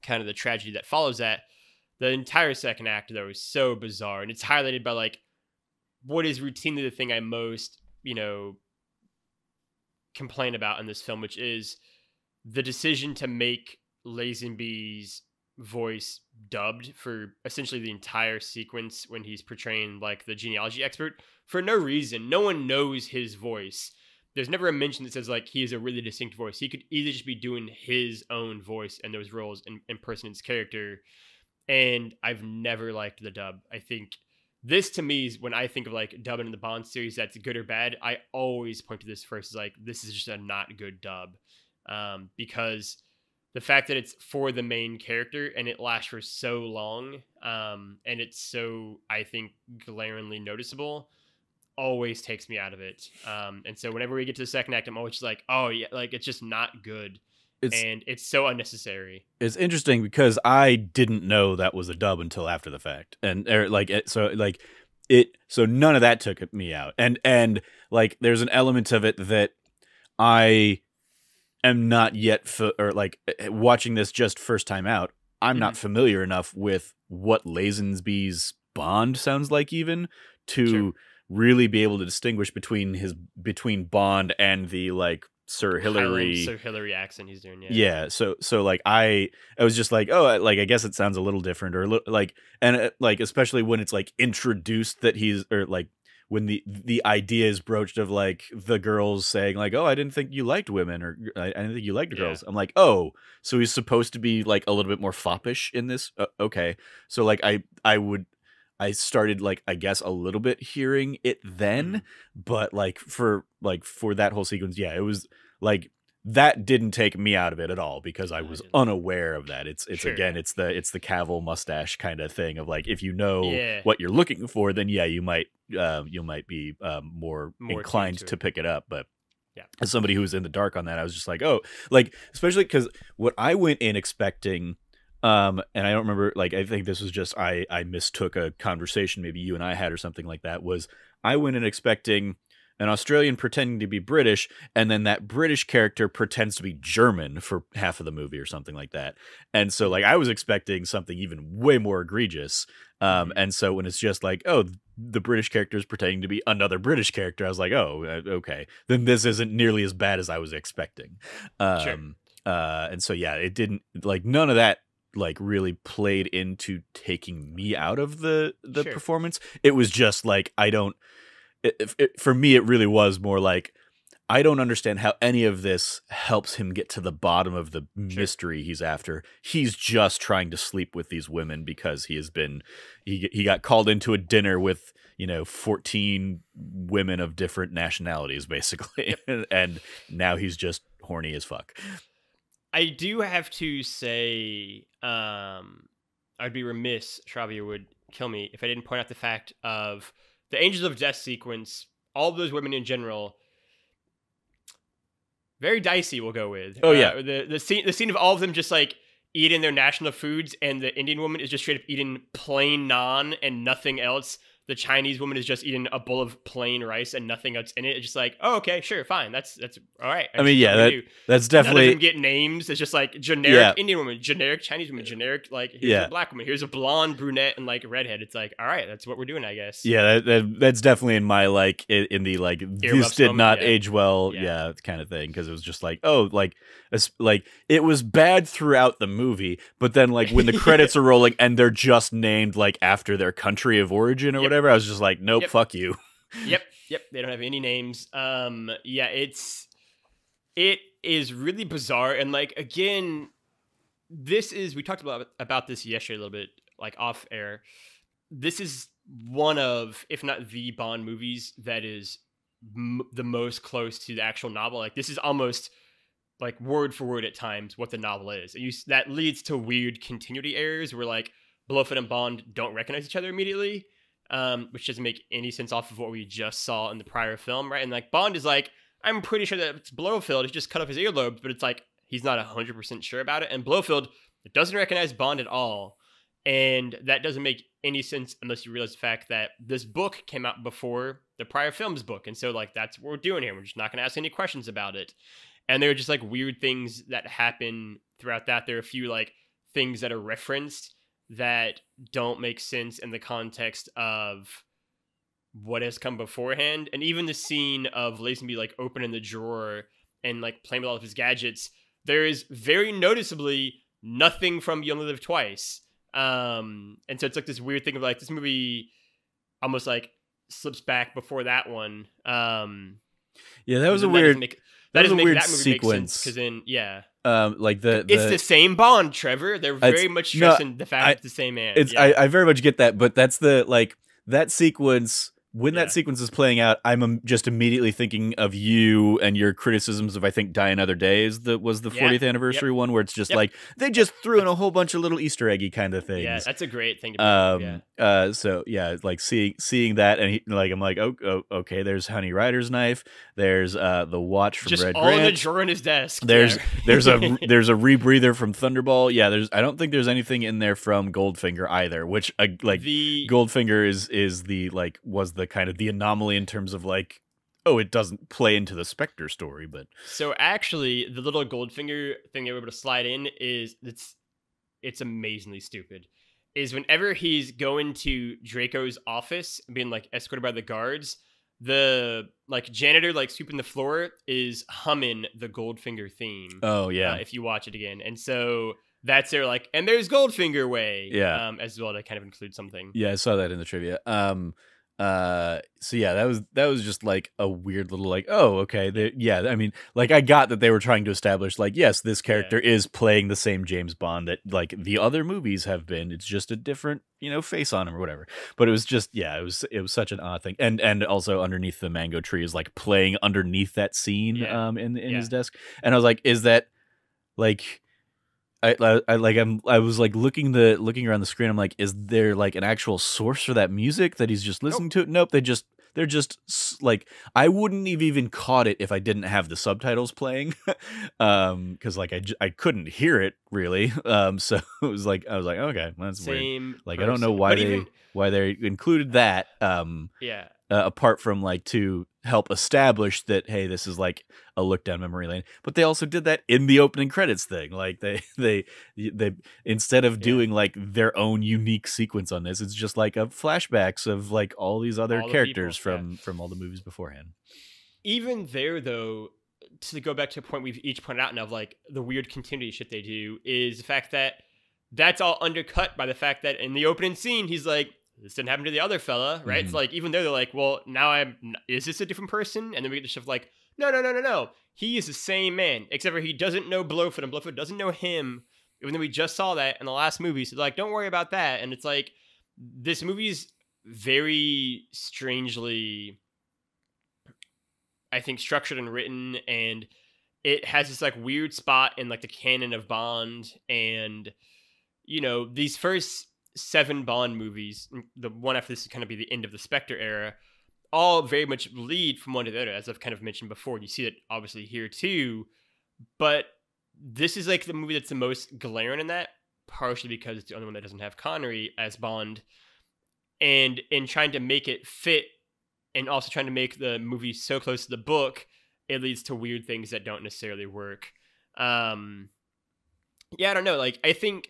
Speaker 1: kind of the tragedy that follows that. The entire second act, though, is so bizarre, and it's highlighted by like what is routinely the thing I most, you know, complain about in this film, which is the decision to make Lazenby's voice dubbed for essentially the entire sequence when he's portraying like the genealogy expert for no reason. No one knows his voice. There's never a mention that says like he has a really distinct voice. He could either just be doing his own voice in those roles and impersonating his character. And I've never liked the dub. I think this to me is when I think of like dubbing in the Bond series that's good or bad, I always point to this first as like this is just a not good dub. Because the fact that it's for the main character and it lasts for so long, and it's so, I think, glaringly noticeable, always takes me out of it. And so whenever we get to the second act, I'm always just like, oh yeah, like it's just not good. And it's so unnecessary.
Speaker 2: It's interesting because I didn't know that was a dub until after the fact. And so none of that took me out. And like there's an element of it that I am not yet watching this just first time out. I'm not familiar enough with what Lazenby's Bond sounds like even to really be able to distinguish between Bond and the like Sir Hillary
Speaker 1: accent he's doing.
Speaker 2: Yeah. So like I was just like, oh, like I guess it sounds a little different, or like, and like especially when it's like introduced that he's, or like when the idea is broached of like the girls saying like, oh, I didn't think you liked women, or I didn't think you liked girls. I'm like, oh, so he's supposed to be like a little bit more foppish in this. Okay, so like I started like, I guess, a little bit hearing it then, but like for that whole sequence, yeah, it was like, that didn't take me out of it at all because I was unaware of that. It's sure, again, it's the Cavill mustache kind of thing of like, if you know what you're looking for, then yeah, you might be more inclined to pick it up. But as somebody who was in the dark on that, I was just like, oh, like, especially because what I went in expecting, and I don't remember, like, I think this was just I mistook a conversation maybe you and I had or something like that, was I went in expecting an Australian pretending to be British, and then that British character pretends to be German for half of the movie or something like that. And so like I was expecting something even way more egregious. And so when it's just like, oh, the British character is pretending to be another British character, I was like, oh, okay, then this isn't nearly as bad as I was expecting. And so yeah, it didn't, like, none of that like really played into taking me out of the performance. It was just like, for me, it really was more like, I don't understand how any of this helps him get to the bottom of the mystery he's after. He's just trying to sleep with these women because he got called into a dinner with, 14 women of different nationalities, basically. And now he's just horny as fuck.
Speaker 1: I do have to say, I'd be remiss, Shravia would kill me, if I didn't point out the fact of the Angels of Death sequence. All of those women in general, very dicey, we'll go with.
Speaker 2: Oh, yeah.
Speaker 1: The scene of all of them just, like, eating their national foods, and the Indian woman is just straight up eating plain naan and nothing else. The Chinese woman is just eating a bowl of plain rice and nothing else in it. It's just like, oh, okay, sure, fine. That's all right.
Speaker 2: I mean, yeah, that's definitely...
Speaker 1: None of them get names. It's just like generic Indian woman, generic Chinese woman, generic, like, here's a black woman, here's a blonde, brunette, and, like, redhead. It's like, all right, that's what we're doing, I guess.
Speaker 2: Yeah, that's definitely in my, like, in the, like, this did not age well, kind of thing, because it was just like, oh, like, it was bad throughout the movie, but then, like, when the credits are rolling and they're just named, like, after their country of origin or whatever, I was just like, nope, fuck you.
Speaker 1: Yep. They don't have any names. It is really bizarre. And, like, again, we talked about this yesterday a little bit, like, off air. This is one of, if not the Bond movies that is the most close to the actual novel. Like, this is almost, like, word for word at times what the novel is. And that leads to weird continuity errors where, like, Blofeld and Bond don't recognize each other immediately. Which doesn't make any sense off of what we just saw in the prior film, right? And, like, Bond is like, I'm pretty sure that it's Blofeld. He just cut off his earlobes, but it's like, he's not 100% sure about it. And Blofeld doesn't recognize Bond at all. And that doesn't make any sense unless you realize the fact that this book came out before the prior film's book. And so, like, that's what we're doing here. We're just not going to ask any questions about it. And there are just, like, weird things that happen throughout that. There are a few, like, things that are referenced that don't make sense in the context of what has come beforehand. And even the scene of Lazenby, like, opening the drawer and, like, playing with all of his gadgets, there is very noticeably nothing from You Only Live Twice. And so it's like this weird thing of, like, this movie almost, like, slips back before that one.
Speaker 2: Yeah, that was a weird... That was a weird sequence.
Speaker 1: Because then,
Speaker 2: like
Speaker 1: it's the same Bond, Trevor. They're very much stressing the fact it's the same man.
Speaker 2: I very much get that, but that's that sequence. When that sequence is playing out, I'm just immediately thinking of you and your criticisms of, I think, Die Another Day was the 40th anniversary one, where it's just like, they just threw in a whole bunch of little Easter eggy kind of things.
Speaker 1: Yeah, that's a great thing to be.
Speaker 2: So yeah, like seeing that, and I'm like, oh, okay, there's Honey Rider's knife, there's the watch from
Speaker 1: just
Speaker 2: Red
Speaker 1: all
Speaker 2: Grant.
Speaker 1: in the drawer in his desk.
Speaker 2: There's a rebreather from Thunderball. Yeah, I don't think there's anything in there from Goldfinger either, which Goldfinger is the, like, was the kind of the anomaly in terms of, like, oh, it doesn't play into the Spectre story. But
Speaker 1: so actually the little Goldfinger thing they were able to slide in is it's amazingly stupid. Is whenever he's going to Draco's office and being, like, escorted by the guards, the, like, janitor, like, sweeping the floor is humming the Goldfinger theme.
Speaker 2: Oh yeah,
Speaker 1: if you watch it again. And so that's their, like, and there's Goldfinger way, as well, to kind of include something.
Speaker 2: Yeah, I saw that in the trivia. So yeah, that was just like a weird little like, oh, okay. Yeah, I mean, like I got that they were trying to establish like, yes, this character is playing the same James Bond that like the other movies have been. It's just a different, face on him or whatever. But it was just, yeah, it was such an odd thing. And also underneath the mango tree is like playing underneath that scene in his desk. And I was like, is that like I was like looking around the screen. I'm like, is there like an actual source for that music that he's just listening to? Nope. They're just like, I wouldn't have even caught it if I didn't have the subtitles playing, because like I couldn't hear it really. So it was like I was like, okay, well, that's weird. Like I don't know why they included that. Apart from like to help establish that, hey, this is like a look down memory lane, but they also did that in the opening credits thing. Like they instead of doing like their own unique sequence on this, it's just like a flashbacks of like all these other characters from all the movies beforehand.
Speaker 1: Even there though, to go back to a point we've each pointed out now of like the weird continuity shit they do, is the fact that that's all undercut by the fact that in the opening scene he's like, this didn't happen to the other fella, right? It's like, even though they're like, well, now is this a different person? And then we get the stuff like, no. He is the same man, except for he doesn't know Blofeld, and Blofeld doesn't know him, even though we just saw that in the last movie. So like, don't worry about that. And it's like, this movie's very strangely, I think, structured and written, and it has this like weird spot in like the canon of Bond. And, these first 7 Bond movies, the one after this is kind of be the end of the Spectre era, all very much lead from one to the other, as I've kind of mentioned before. You see it obviously here too, but this is like the movie that's the most glaring in that, partially because it's the only one that doesn't have Connery as Bond, and in trying to make it fit and also trying to make the movie so close to the book, it leads to weird things that don't necessarily work. I don't know, like I think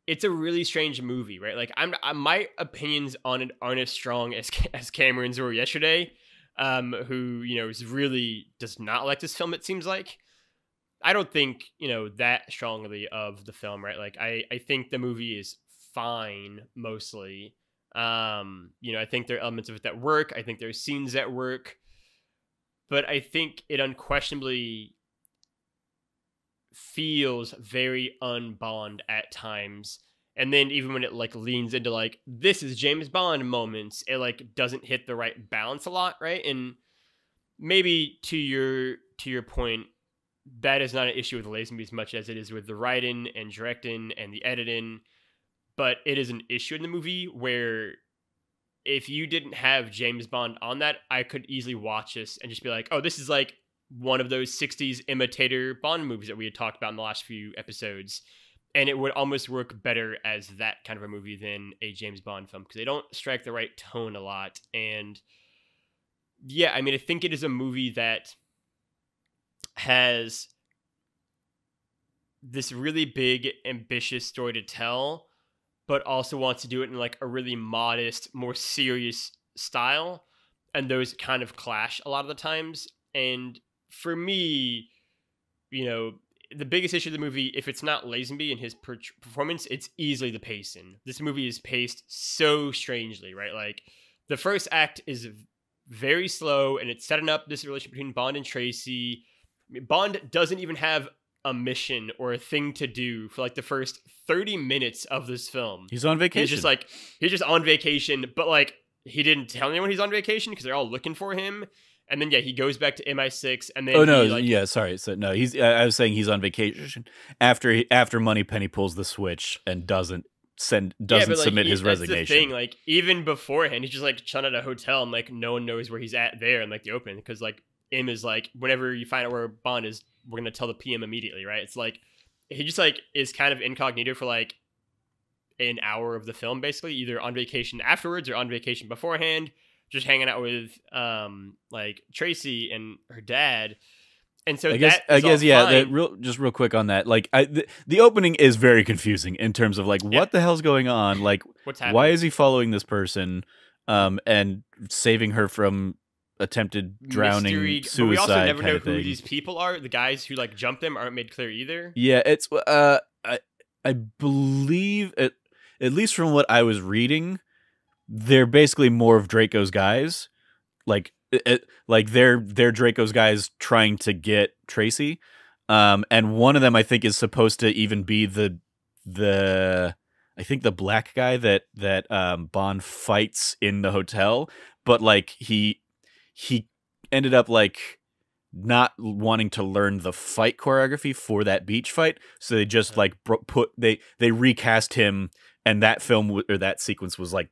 Speaker 1: it's a really strange movie, right? Like my opinions on it aren't as strong as Cameron's were yesterday, who, is really does not like this film, it seems like. I don't think, that strongly of the film, right? Like I think the movie is fine mostly. I think there are elements of it that work. I think there's scenes that work, but I think it unquestionably feels very un-Bond at times. And then even when it like leans into like, this is James Bond moments, it like doesn't hit the right balance a lot, right? And maybe to your point, that is not an issue with Lazenby as much as it is with the writing and directing and the editing. But it is an issue in the movie where if you didn't have James Bond on that, I could easily watch this and just be like, oh, this is like one of those 60s imitator Bond movies that we had talked about in the last few episodes. And it would almost work better as that kind of a movie than a James Bond film, because they don't strike the right tone a lot. And yeah, I mean, I think it is a movie that has this really big, ambitious story to tell, but also wants to do it in like a really modest, more serious style. And those kind of clash a lot of the times. And for me, the biggest issue of the movie, if it's not Lazenby and his performance, it's easily the pacing. This movie is paced so strangely, right? Like the first act is very slow, and it's setting up this relationship between Bond and Tracy. Bond doesn't even have a mission or a thing to do for like the first 30 minutes of this film.
Speaker 2: He's on vacation.
Speaker 1: He's just on vacation, but like he didn't tell anyone he's on vacation because they're all looking for him. And then, he goes back to MI6, and then
Speaker 2: sorry. So no, I was saying he's on vacation after Moneypenny pulls the switch and doesn't submit his resignation.
Speaker 1: That's the thing, like even beforehand, he's just like chilling at a hotel, and like no one knows where he's at there in like the opening, because like M is like, whenever you find out where Bond is, we're gonna tell the PM immediately, right? It's like he just like is kind of incognito for like an hour of the film, basically, either on vacation afterwards or on vacation beforehand, just hanging out with like Tracy and her dad. And so
Speaker 2: real quick on that, like the opening is very confusing in terms of like what the hell's going on, like
Speaker 1: what's happening?
Speaker 2: Why is he following this person and saving her from attempted drowning, suicide? But we also never know who
Speaker 1: these people are. The guys who like jump them aren't made clear either.
Speaker 2: Yeah, it's I believe at least from what I was reading, they're basically more of Draco's guys. Like they're Draco's guys trying to get Tracy. And one of them I think is supposed to even be the I think the black guy that Bond fights in the hotel, but like he ended up like not wanting to learn the fight choreography for that beach fight, so they just like they recast him, and that film or that sequence was like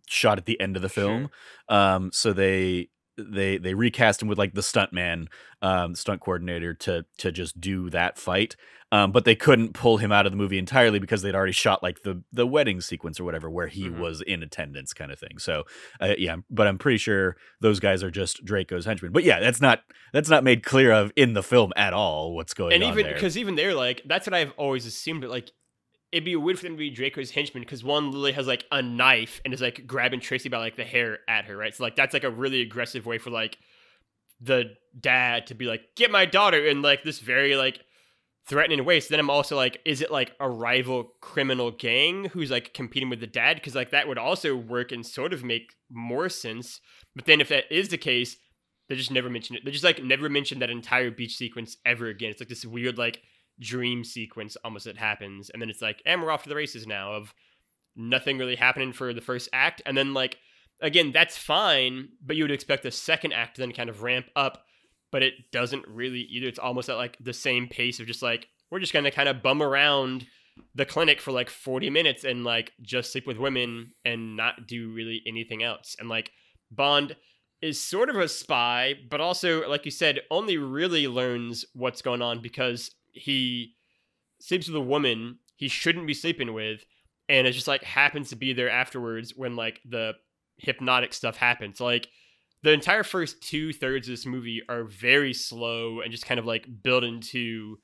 Speaker 2: shot at the end of the film. Sure. So they recast him with like the stuntman, stunt coordinator to just do that fight. But they couldn't pull him out of the movie entirely because they'd already shot like the wedding sequence or whatever where he was in attendance kind of thing. So yeah, but I'm pretty sure those guys are just Draco's henchmen. But yeah, that's not made clear of in the film at all what's going on.
Speaker 1: And even
Speaker 2: there.
Speaker 1: because even they're like, that's what I've always assumed, that like it'd be weird for them to be Draco's henchmen because one literally has like a knife and is like grabbing Tracy by like the hair at her, right? So like that's like a really aggressive way for like the dad to be like, get my daughter, in like this very like threatening way. So then I'm also like, is it like a rival criminal gang who's like competing with the dad? Because like that would also work and sort of make more sense. But then if that is the case, they just never mention it. They just like never mention that entire beach sequence ever again. It's like this weird like dream sequence almost that happens, and then it's like, and we're off to the races now, of nothing really happening for the first act. And then like again, that's fine, but you would expect the second act to then kind of ramp up, but it doesn't really either. It's almost at like the same pace of just like, we're just gonna kind of bum around the clinic for like 40 minutes and like just sleep with women and not do really anything else. And like Bond is sort of a spy, but also, like you said, only really learns what's going on because he sleeps with a woman he shouldn't be sleeping with, and it just like happens to be there afterwards when like the hypnotic stuff happens. So, like the entire first 2/3 of this movie are very slow and just kind of like build into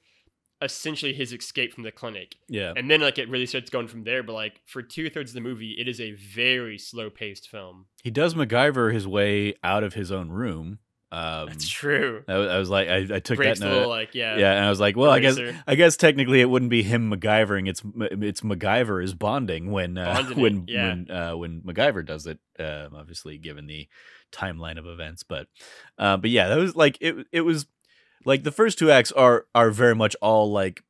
Speaker 1: essentially his escape from the clinic.
Speaker 2: Yeah.
Speaker 1: And then like it really starts going from there. But like for 2/3 of the movie, it is a very slow paced film.
Speaker 2: He does MacGyver his way out of his own room.
Speaker 1: That's true.
Speaker 2: I was like, I took
Speaker 1: Breaks
Speaker 2: that note.
Speaker 1: little, like, yeah,
Speaker 2: and I was like, well,
Speaker 1: eraser.
Speaker 2: I guess technically it wouldn't be him MacGyvering. It's MacGyver is bonding when MacGyver does it. Obviously, given the timeline of events, but yeah, that was like it was like the first two acts are very much all like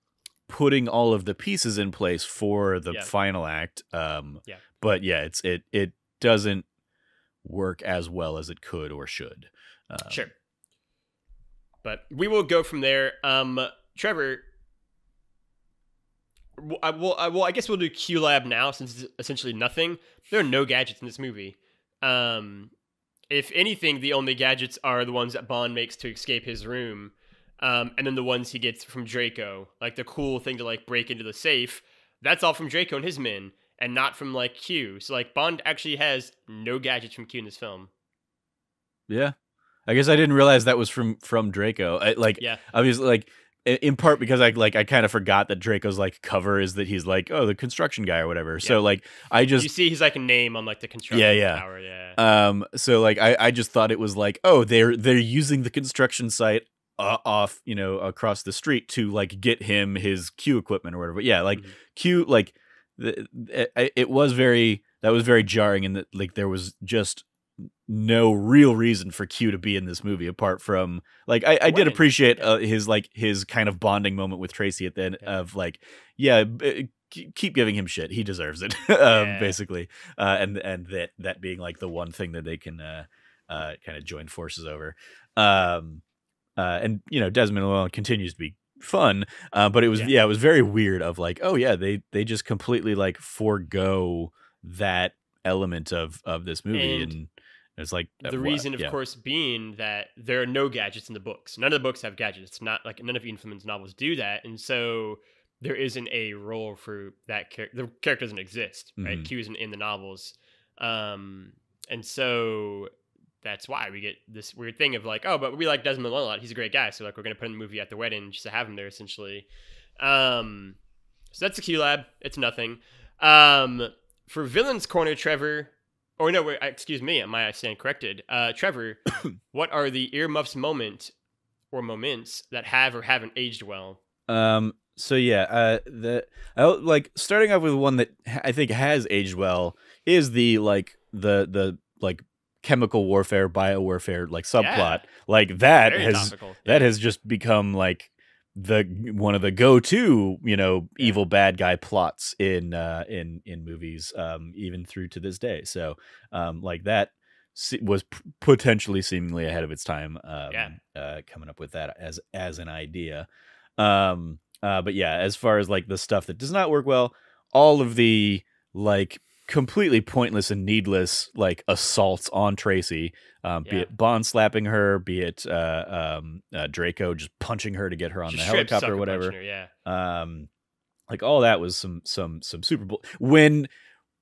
Speaker 2: putting all of the pieces in place for the final act. But yeah, it doesn't work as well as it could or should.
Speaker 1: Sure. But we will go from there. Trevor, I guess we'll do Q Lab now since it's essentially nothing. There are no gadgets in this movie. If anything, the only gadgets are the ones that Bond makes to escape his room, and then the ones he gets from Draco. Like the cool thing to like break into the safe, that's all from Draco and his men, and not from like Q. So like Bond actually has no gadgets from Q in this film.
Speaker 2: Yeah. I guess I didn't realize that was from Draco. Obviously, like in part because I kind of forgot that Draco's like cover is that he's like, oh, the construction guy or whatever. Yeah. So like you
Speaker 1: see he's like a name on like the construction tower. Yeah.
Speaker 2: So like I just thought it was like, oh, they're using the construction site off across the street to like get him his Q equipment or whatever. But yeah, like Q like it was very jarring in that like there was just no real reason for Q to be in this movie apart from like I did appreciate his kind of bonding moment with Tracy at the end of like keep giving him shit, he deserves it. Basically and that being like the one thing that they can kind of join forces over, and Desmond Llewellyn continues to be fun, but it was it was very weird of like, oh yeah, they just completely like forego that element of this movie, and it's like
Speaker 1: the reason, of course, being that there are no gadgets in the books. None of the books have gadgets. It's not like none of Ian Fleming's novels do that, and so there isn't a role for that character. The character doesn't exist, right? Q isn't in the novels, and so that's why we get this weird thing of like, oh, but we like Desmond Llewellyn a lot. He's a great guy, so like we're gonna put him in the movie at the wedding just to have him there, essentially. So that's the Q Lab. It's nothing. For Villain's Corner, Trevor. Or no, wait, excuse me, I stand corrected. Trevor, what are the earmuffs moments that have or haven't aged well?
Speaker 2: So yeah, like starting off with one that I think has aged well is the like the like chemical warfare, bio warfare, like subplot,
Speaker 1: Yeah.
Speaker 2: like that has just become like one of the go-to, evil bad guy plots in movies, even through to this day. So like that was potentially seemingly ahead of its time, coming up with that as an idea. But yeah, as far as like the stuff that does not work well, all of the like completely pointless and needless like assaults on Tracy, be it Bond slapping her, be it Draco just punching her to get her on the helicopter or whatever. Like all that was some Super Bowl when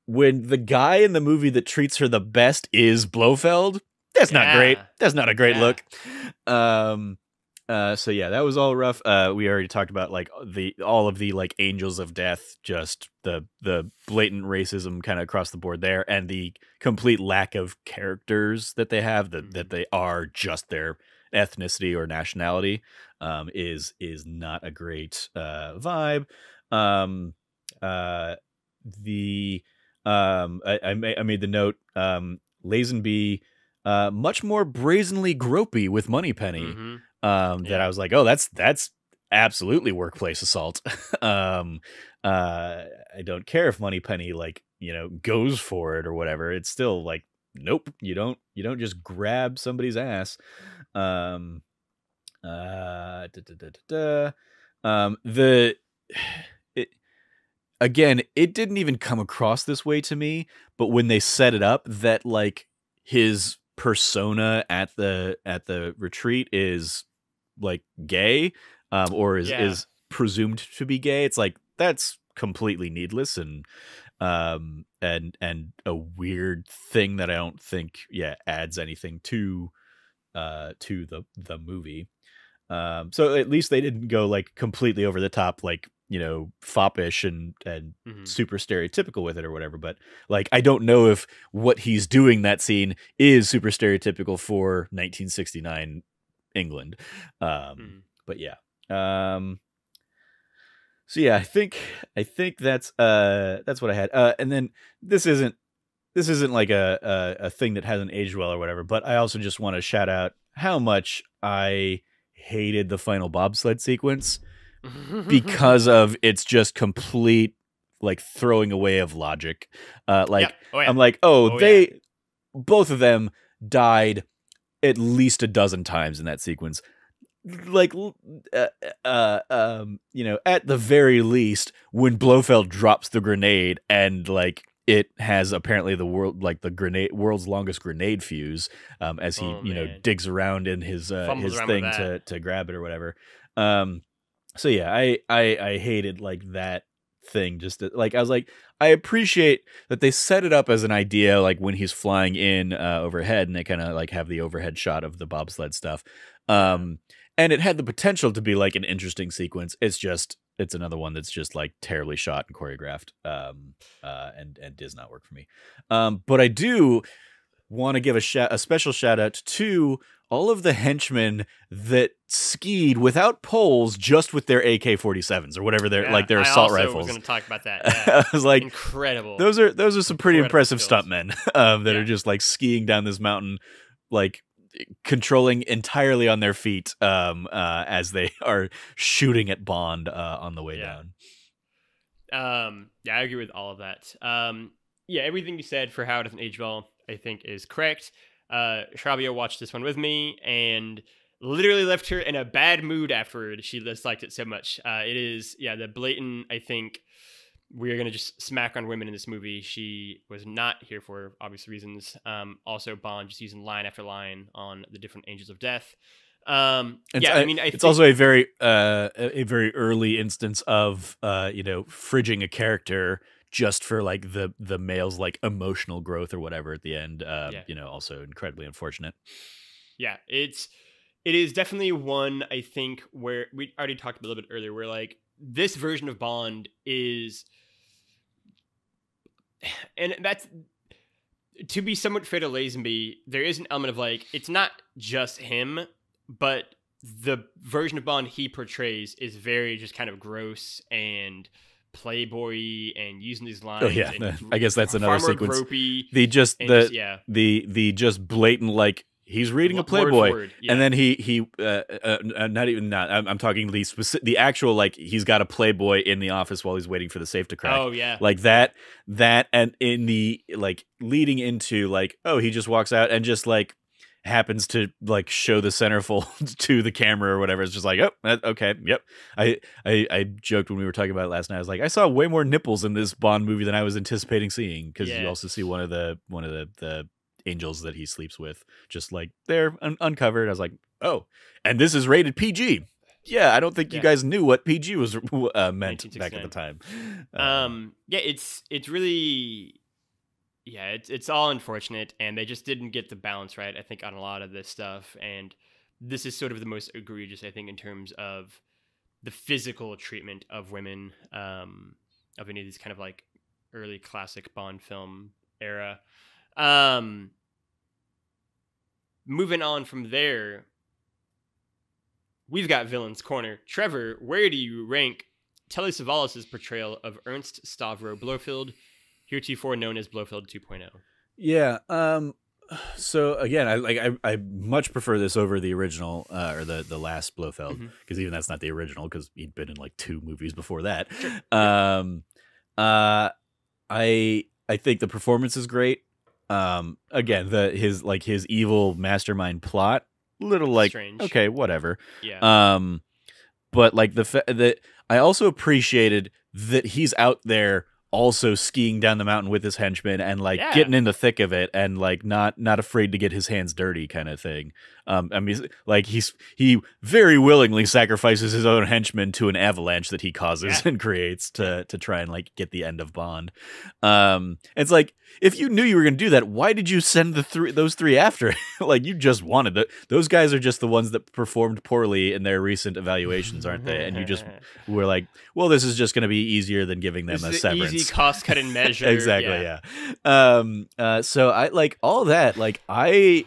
Speaker 2: the guy in the movie that treats her the best is Blofeld. That's not great. That's not a great look. So yeah, that was all rough. We already talked about like all of the like angels of death, just the blatant racism kind of across the board there, and the complete lack of characters that they have, that they are just their ethnicity or nationality, is not a great vibe. I made the note, Lazenby much more brazenly gropey with Moneypenny. That I was like, oh, that's absolutely workplace assault. I don't care if Moneypenny like, goes for it or whatever. It's still like, nope, you don't just grab somebody's ass. It didn't even come across this way to me, but when they set it up that like his persona at the retreat is like gay, or is presumed to be gay, it's like that's completely needless and a weird thing that I don't think adds anything to the movie. So at least they didn't go like completely over the top, like foppish and super stereotypical with it or whatever. But like I don't know if what he's doing that scene is super stereotypical for 1969 England. But yeah. So yeah, I think that's what I had. And then this isn't like a thing that hasn't aged well or whatever, but I also just want to shout out how much I hated the final bobsled sequence because of its just complete like throwing away of logic. I'm like, both of them died at least a dozen times in that sequence. Like, at the very least, when Blofeld drops the grenade and like it has apparently the world's longest grenade fuse, as he digs around in his thing to grab it or whatever. So yeah, I hated like that thing. Just like I was like, I appreciate that they set it up as an idea, like when he's flying in overhead, and they kind of like have the overhead shot of the bobsled stuff. And it had the potential to be like an interesting sequence. It's another one that's just like terribly shot and choreographed, and does not work for me. But I do want to give a special shout out to all of the henchmen that skied without poles, just with their AK-47s or whatever their assault rifles. I was
Speaker 1: going to talk about that. Yeah.
Speaker 2: I was like,
Speaker 1: incredible.
Speaker 2: Those are some pretty impressive stuntmen that are just like skiing down this mountain, like controlling entirely on their feet, as they are shooting at Bond on the way down.
Speaker 1: I agree with all of that. Everything you said for how it doesn't age well, I think is correct. Shrabia watched this one with me and literally left her in a bad mood afterward. She disliked it so much. It is the blatant, I think we're going to just smack on women in this movie. She was not here for obvious reasons. Also Bond just using line after line on the different angels of death.
Speaker 2: It's also a very early instance of fridging a character just for like the male's like emotional growth or whatever at the end. Also incredibly unfortunate.
Speaker 1: Yeah, it is definitely one, I think, where we already talked about a little bit earlier, where like this version of Bond is, and that's to be somewhat fair to Lazenby, there is an element of like, it's not just him, but the version of Bond he portrays is very just kind of gross and playboy and using these lines.
Speaker 2: Oh yeah,
Speaker 1: and
Speaker 2: I guess that's another
Speaker 1: far more
Speaker 2: sequence.
Speaker 1: Gropey
Speaker 2: The just
Speaker 1: and
Speaker 2: the
Speaker 1: just, yeah.
Speaker 2: the just blatant like he's reading a
Speaker 1: Word for
Speaker 2: Playboy,
Speaker 1: word, yeah.
Speaker 2: and then I'm talking the actual like he's got a Playboy in the office while he's waiting for the safe to crack.
Speaker 1: Oh yeah,
Speaker 2: like that and in the like leading into like he just walks out and just like happens to like show the centerfold to the camera or whatever. It's just like, okay, yep. I joked when we were talking about it last night. I was like, I saw way more nipples in this Bond movie than I was anticipating seeing, because you also see one of the angels that he sleeps with just like they're uncovered. I was like, oh, and this is rated PG. Yeah, I don't think you guys knew what PG was meant back at the time.
Speaker 1: It's really. Yeah, it's all unfortunate, and they just didn't get the balance right, I think, on a lot of this stuff. And this is sort of the most egregious, I think, in terms of the physical treatment of women, of any of these kind of like early classic Bond film era. Moving on from there, we've got Villain's Corner. Trevor, where do you rank Telly Savalas' portrayal of Ernst Stavro Blofeld, heretofore known as Blofeld 2.0?
Speaker 2: Yeah. So again, I much prefer this over the original or the last Blofeld, because even that's not the original, because he'd been in like 2 movies before that.
Speaker 1: Sure.
Speaker 2: I think the performance is great. Again, his evil mastermind plot, little like strange. Okay, whatever.
Speaker 1: Yeah.
Speaker 2: But like that I also appreciated that he's out there also skiing down the mountain with his henchmen and like getting in the thick of it and like not afraid to get his hands dirty kind of thing. I mean, like he very willingly sacrifices his own henchmen to an avalanche that he causes and creates to try and like get the end of Bond. It's like, if you knew you were going to do that, why did you send those three after? Like, you just wanted those guys are just the ones that performed poorly in their recent evaluations, aren't they? And you just were like, well, this is just going to be easier than giving them a severance.
Speaker 1: Easy cost cutting measure.
Speaker 2: Exactly. Yeah. So I like all that. Like I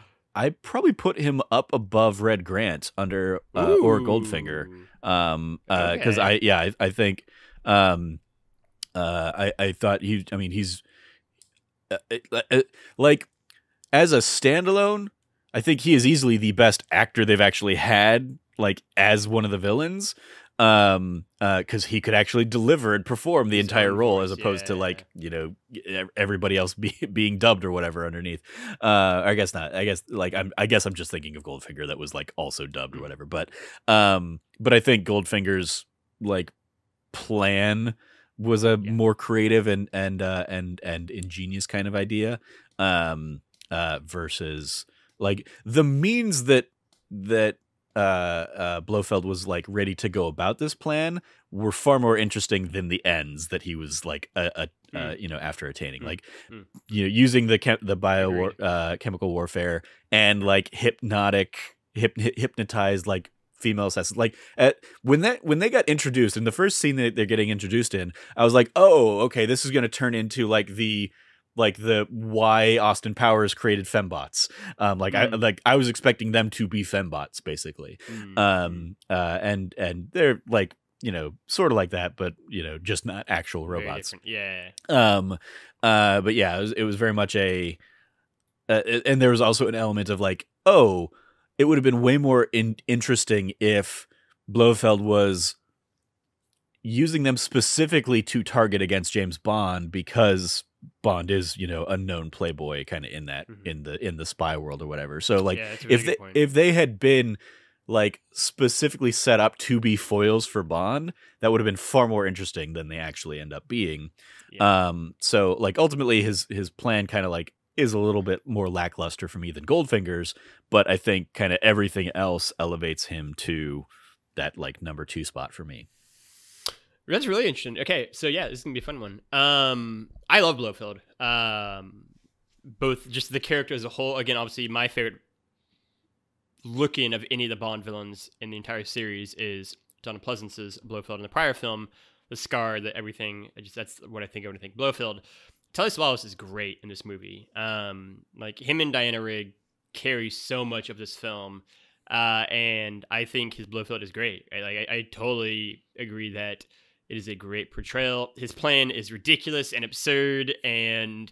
Speaker 2: probably put him up above Red Grant under or Goldfinger. Because I think I thought he's like as a standalone, I think he is easily the best actor they've actually had, like as one of the villains. Because he could actually deliver and perform the entire role, as opposed to like everybody else being dubbed or whatever underneath. I guess not. I guess I'm just thinking of Goldfinger that was like also dubbed or whatever. But I think Goldfinger's like plan was a more creative and ingenious kind of idea, versus like the means that Blofeld was like ready to go about this plan were far more interesting than the ends that he was like after attaining, like using the chemical warfare and like hypnotized like female assassins. Like when they got introduced in the first scene that they're getting introduced in, I was like, oh, okay, this is going to turn into like the why Austin Powers created fembots. I was expecting them to be fembots basically. And they're like, sort of like that, but just not actual robots.
Speaker 1: Yeah.
Speaker 2: But yeah, it was very much and there was also an element of like, oh, it would have been way more interesting if Blofeld was using them specifically to target against James Bond, because Bond is, a known playboy kind of in that in the spy world or whatever. So like if they had been like specifically set up to be foils for Bond, that would have been far more interesting than they actually end up being. Yeah. So like ultimately his plan kind of like is a little bit more lackluster for me than Goldfinger's, but I think kind of everything else elevates him to that like number 2 spot for me.
Speaker 1: That's really interesting. Okay, so yeah, this is gonna be a fun one. I love Blofeld. Both just the character as a whole. Again, obviously, my favorite look-in of any of the Bond villains in the entire series is Donna Pleasance's Blofeld in the prior film. The scar, the everything. That's what I think of when I think Blofeld. Telly Savalas is great in this movie. Like him and Diana Rigg carry so much of this film, and I think his Blofeld is great. Right? Like I totally agree that It is a great portrayal. His plan is ridiculous and absurd, and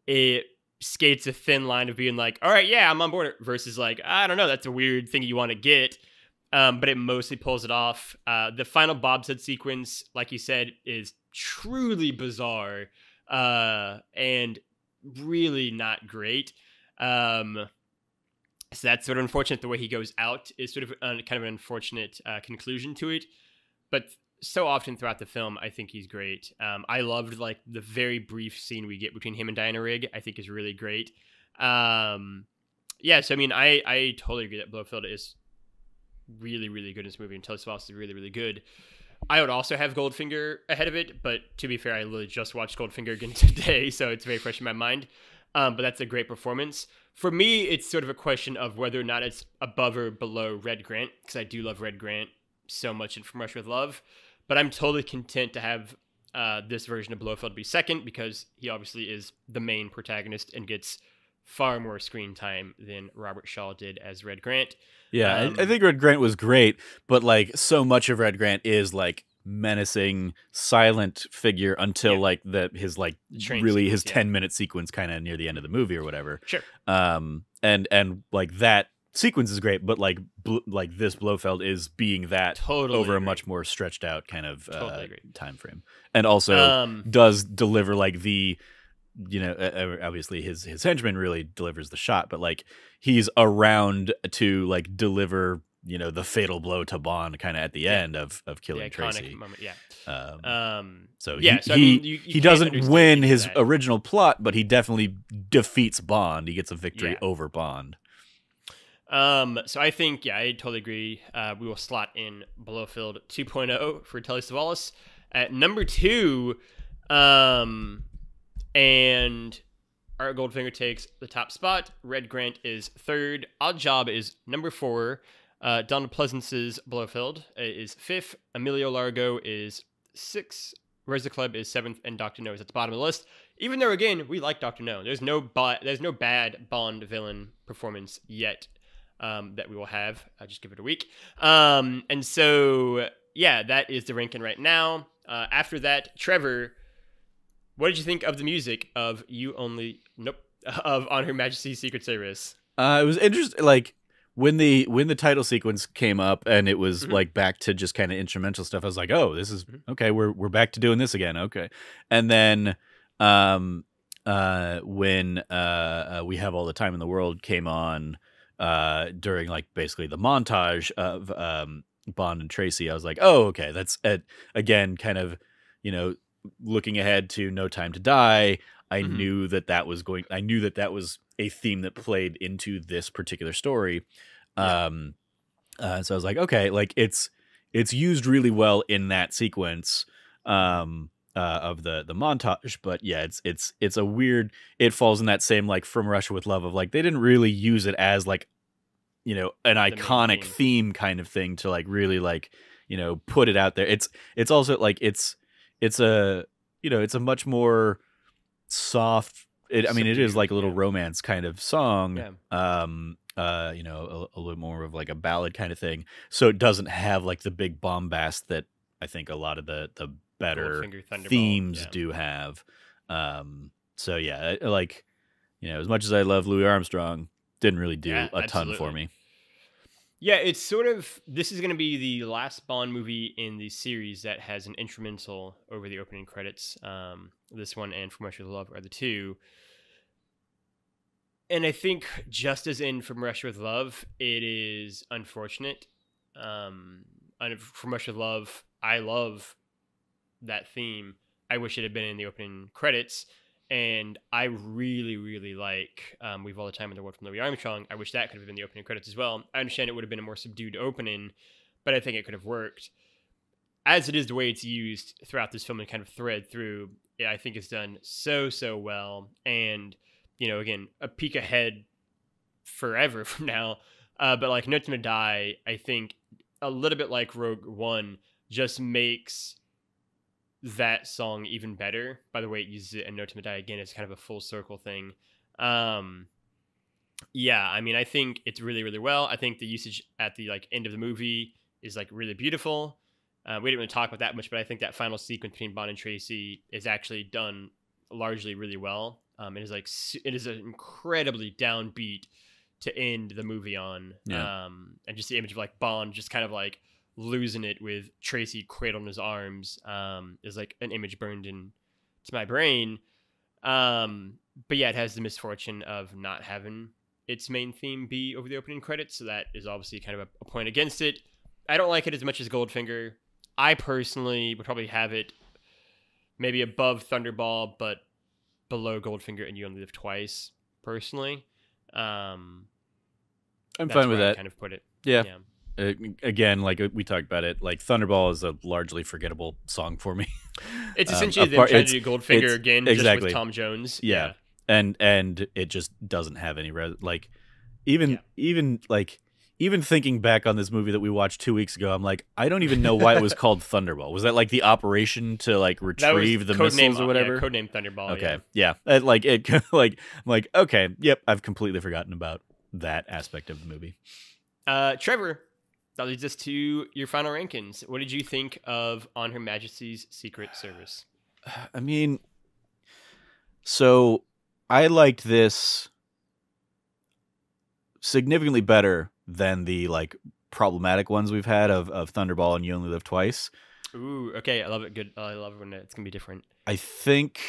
Speaker 1: it skates a thin line of being like, all right, yeah, I'm on board, versus like, I don't know, that's a weird thing you want to get. But it mostly pulls it off. The final bobsled sequence, like you said, is truly bizarre and really not great. So that's sort of unfortunate. The way he goes out is sort of kind of an unfortunate conclusion to it. But so often throughout the film, I think he's great. I loved like the very brief scene we get between him and Diana Rigg. I think is really great. Yeah, so I mean, I totally agree that Blofeld is really, really good in this movie, and Telly Savalas is really, really good. I would also have Goldfinger ahead of it, but to be fair, I literally just watched Goldfinger again today, so it's very fresh in my mind. But that's a great performance. For me, it's sort of a question of whether or not it's above or below Red Grant, because I do love Red Grant so much in From Russia with Love. But I'm totally content to have this version of Blofeld be second, because he obviously is the main protagonist and gets far more screen time than Robert Shaw did as Red Grant.
Speaker 2: Yeah, I think Red Grant was great, but like so much of Red Grant is like menacing, silent figure until like his 10-minute sequence kind of near the end of the movie or whatever.
Speaker 1: Sure.
Speaker 2: And like that sequence is great, but like this Blofeld is being that over a much more stretched out kind of time frame, and also does deliver like the. Obviously his henchman really delivers the shot, but like he's around to like deliver, the fatal blow to Bond kind of at the end of killing Tracy.
Speaker 1: Moment, yeah.
Speaker 2: So
Speaker 1: I mean,
Speaker 2: he doesn't win his original plot, but he definitely defeats Bond. He gets a victory over Bond.
Speaker 1: So I think, I totally agree. We will slot in Blofeld 2.0 for Telly Savalas at number 2. And Art Goldfinger takes the top spot. Red Grant is third. Odd Job is number 4. Donald Pleasance's Blofeld is 5th. Emilio Largo is 6th. Where's the Club is 7th, and Dr. No is at the bottom of the list. Even though, again, we like Dr. No. There's no bad Bond villain performance yet that we will have. I'll just give it a week. And so, that is the ranking right now. After that, Trevor, what did you think of the music of On Her Majesty's Secret Service?
Speaker 2: It was interesting. Like when the title sequence came up and it was like back to just kind of instrumental stuff, I was like, oh, this is okay. We're back to doing this again. Okay. And then when We Have All the Time in the World came on during like basically the montage of Bond and Tracy, I was like, oh, okay, that's again kind of looking ahead to No Time to Die. I knew that was a theme that played into this particular story. So I was like, okay, like it's used really well in that sequence of the montage, but it's a weird, it falls in that same like From Russia with Love of like they didn't really use it as like an iconic theme kind of thing to like really like put it out there. It's also like it's a much more soft. It is like a little romance kind of song. A little more of like a ballad kind of thing. So it doesn't have like the big bombast that I think a lot of the better themes do have. So yeah, like as much as I love Louis Armstrong, didn't really do a ton for me.
Speaker 1: Yeah, it's sort of, this is going to be the last Bond movie in the series that has an instrumental over the opening credits. This one and From Russia with Love are the two. And I think just as in From Russia with Love, it is unfortunate. From Russia with Love, I love that theme. I wish it had been in the opening credits. And I really, really like We've All the Time in the World from Louis Armstrong. I wish that could have been the opening credits as well. I understand it would have been a more subdued opening, but I think it could have worked. As it is the way it's used throughout this film and kind of thread through, I think it's done so, so well. And, again, a peek ahead forever from now. But like No Time to Die, I think a little bit like Rogue One just makes that song even better by the way it uses it, and No Time to Die again is kind of a full circle thing. I think it's really, really well. I think the usage at the like end of the movie is like really beautiful. We didn't really talk about that much, but I think that final sequence between Bond and Tracy is actually done largely really well. It is an incredibly downbeat to end the movie on.
Speaker 2: Yeah.
Speaker 1: And just the image of like Bond just kind of like losing it with Tracy cradled in his arms is like an image burned into my brain. But yeah, it has the misfortune of not having its main theme be over the opening credits, so that is obviously kind of a point against it. I don't like it as much as Goldfinger. I personally would probably have it maybe above Thunderball, but below Goldfinger and You Only Live Twice, personally.
Speaker 2: I'm fine with that.
Speaker 1: Kind of put it.
Speaker 2: Yeah. Again, like we talked about it, like Thunderball is a largely forgettable song for me.
Speaker 1: It's essentially them trying to do Goldfinger again,
Speaker 2: exactly.
Speaker 1: just with Tom Jones.
Speaker 2: Yeah. And it just doesn't have any like even thinking back on this movie that we watched 2 weeks ago, I'm like, I don't even know why it was called Thunderball. Was that like the operation to like retrieve the missiles or whatever?
Speaker 1: Yeah, codename Thunderball.
Speaker 2: Okay, yeah. I'm like, okay, yep, I've completely forgotten about that aspect of the movie.
Speaker 1: Trevor, that leads us to your final rankings. What did you think of On Her Majesty's Secret Service?
Speaker 2: I mean, so I liked this significantly better than the like problematic ones we've had of Thunderball and You Only Live Twice.
Speaker 1: Ooh, okay, I love it. Good. I love it when it's gonna be different.
Speaker 2: I think,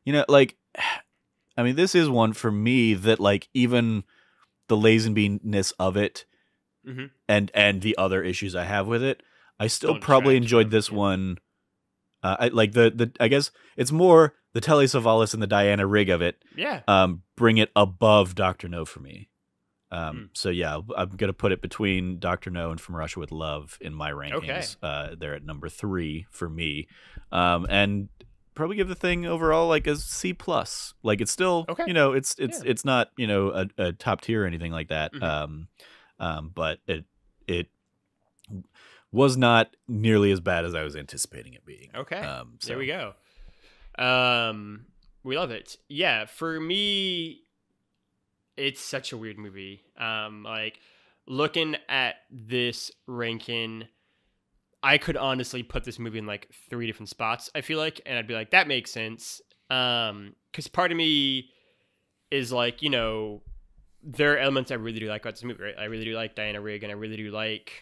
Speaker 2: like, I mean, this is one for me that like even the Lazenby-ness of it and the other issues I have with it, I still probably enjoyed this one. I like I guess it's more the Telly Savalas and the Diana Rigg of it.
Speaker 1: Yeah.
Speaker 2: Bring it above Dr. No for me. So yeah, I'm gonna put it between Dr. No and From Russia with Love in my rankings. Okay. They're at number 3 for me, and probably give the thing overall like a C+. Like it's still, okay. It's not a top tier or anything like that. But it was not nearly as bad as I was anticipating it being.
Speaker 1: Okay. So. There we go. We love it. Yeah, for me, it's such a weird movie. Like looking at this ranking, I could honestly put this movie in like 3 different spots, I feel like, and I'd be like, that makes sense. Because part of me is like, there are elements I really do like about this movie, right? I really do like Diana Rigg, and I really do like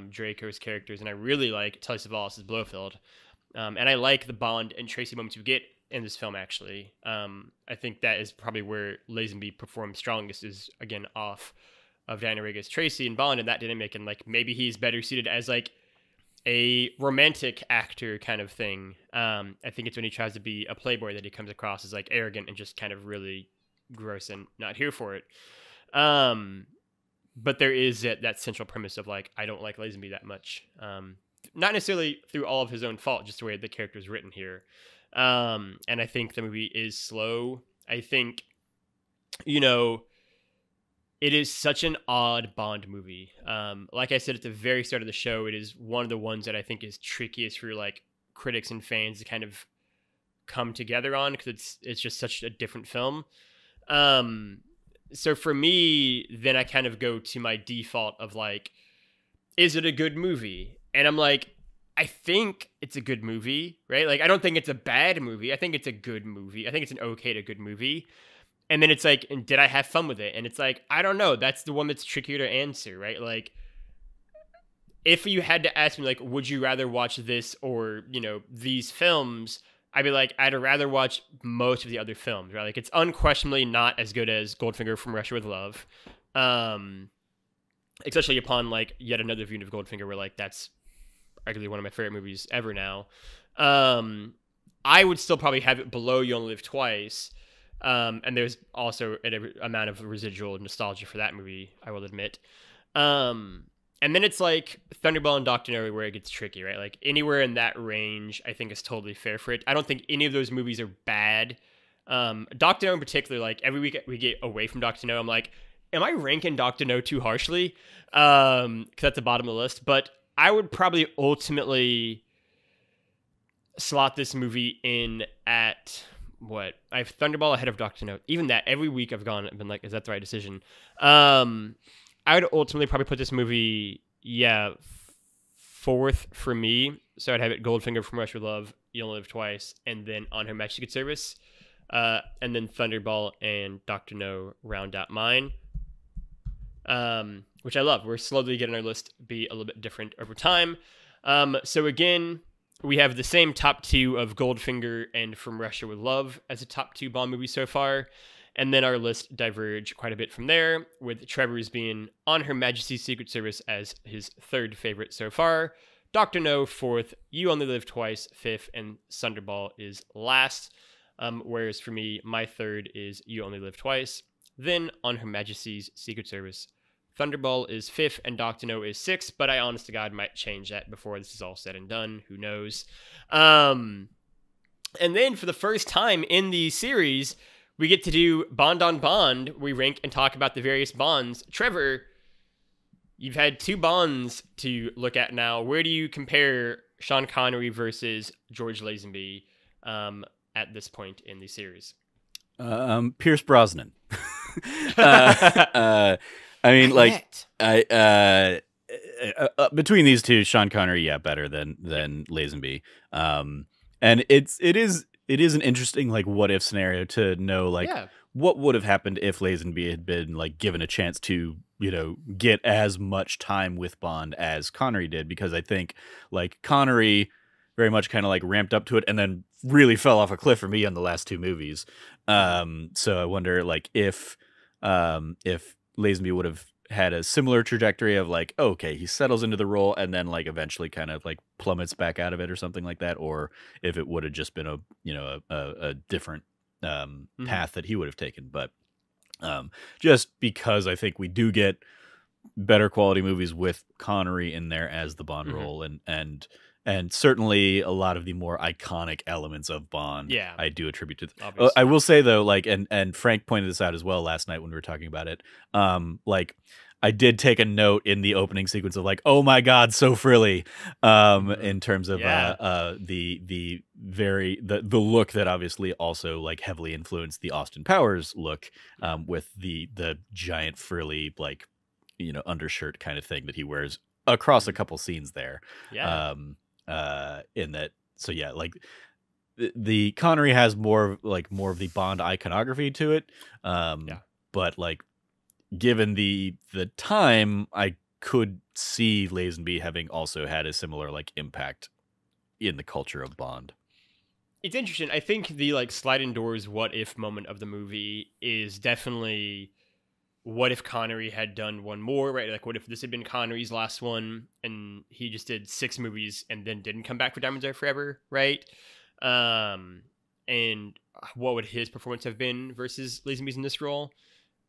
Speaker 1: Draco's characters, and I really like Telly Savalas' Blofeld. And I like the Bond and Tracy moments we get in this film, actually. I think that is probably where Lazenby performs strongest, is, again, off of Diana Rigg as Tracy and Bond, and that dynamic, and like maybe he's better suited as like a romantic actor kind of thing. I think it's when he tries to be a playboy that he comes across as like arrogant and just kind of really gross and not here for it. But there is that central premise of like, I don't like Lazenby that much. Not necessarily through all of his own fault, just the way the character is written here. And I think the movie is slow. I think, it is such an odd Bond movie. Like I said at the very start of the show, it is one of the ones that I think is trickiest for like critics and fans to kind of come together on, because it's just such a different film. So for me, then I kind of go to my default of like, is it a good movie? And I'm like, I think it's a good movie, right? Like, I don't think it's a bad movie. I think it's a good movie. I think it's an okay to good movie. And then it's like, and did I have fun with it? And it's like, I don't know. That's the one that's trickier to answer, right? Like, if you had to ask me, like, would you rather watch this or, these films? I'd be like, I'd rather watch most of the other films, right? Like, it's unquestionably not as good as Goldfinger From Russia with Love. Especially upon, like, yet another viewing of Goldfinger where, like, that's arguably one of my favorite movies ever now. I would still probably have it below You Only Live Twice. And there's also an amount of residual nostalgia for that movie, I will admit. And then it's like Thunderball and Dr. No where it gets tricky, right? Like anywhere in that range, I think is totally fair for it. I don't think any of those movies are bad. Dr. No in particular, like every week we get away from Dr. No, I'm like, am I ranking Dr. No too harshly? Because that's the bottom of the list. But I would probably ultimately slot this movie in at... what? I have Thunderball ahead of Dr. No. Even that, every week I've gone and been like, is that the right decision? I would ultimately probably put this movie, fourth for me. So I'd have it Goldfinger, From Russia with Love, You Only Live Twice, and then On Her Majesty Good Service. And then Thunderball and Dr. No round out mine, which I love. We're slowly getting our list be a little bit different over time. So again, we have the same top two of Goldfinger and From Russia with Love as the top two Bond movies so far. And then our list diverge quite a bit from there, with Trevor's being On Her Majesty's Secret Service as his third favorite so far, Dr. No fourth, You Only Live Twice fifth, and Thunderball is last. Whereas for me, my third is You Only Live Twice, then On Her Majesty's Secret Service. Thunderball is fifth, and Dr. No is sixth, but I honest to God might change that before this is all said and done. Who knows? And then for the first time in the series, we get to do Bond on Bond. We rank and talk about the various Bonds. Trevor, you've had two Bonds to look at now. Where do you compare Sean Connery versus George Lazenby at this point in the series?
Speaker 2: Pierce Brosnan. I mean, like, between these two, Sean Connery, better than Lazenby. And it is an interesting, like, what if scenario to know, like, what would have happened if Lazenby had been, like, given a chance to, you know, get as much time with Bond as Connery did, because I think, like, Connery very much kind of, like, ramped up to it and then really fell off a cliff for me on the last two movies. So I wonder, like, if Lazenby would have had a similar trajectory of, like, okay, he settles into the role and then, like, eventually kind of, like, plummets back out of it or something like that, or if it would have just been a different path that he would have taken. But just because I think we do get better quality movies with Connery in there as the Bond role, and certainly a lot of the more iconic elements of Bond, I do attribute to. I will say though, like, and Frank pointed this out as well last night when we were talking about it. Like, I did take a note in the opening sequence of, like, oh my God, so frilly, in terms of the look that obviously also, like, heavily influenced the Austin Powers look, with the giant frilly, like, you know, undershirt kind of thing that he wears across a couple scenes there. In that, so yeah, like, the Connery has more of the Bond iconography to it. But, like, given the time, I could see Lazenby having also had a similar, like, impact in the culture of Bond.
Speaker 1: It's interesting. I think the, like, sliding doors what if moment of the movie is definitely what if Connery had done one more, right? Like, what if this had been Connery's last one and he just did 6 movies and then didn't come back for Diamonds Are Forever, right? And what would his performance have been versus Lazenby's in this role?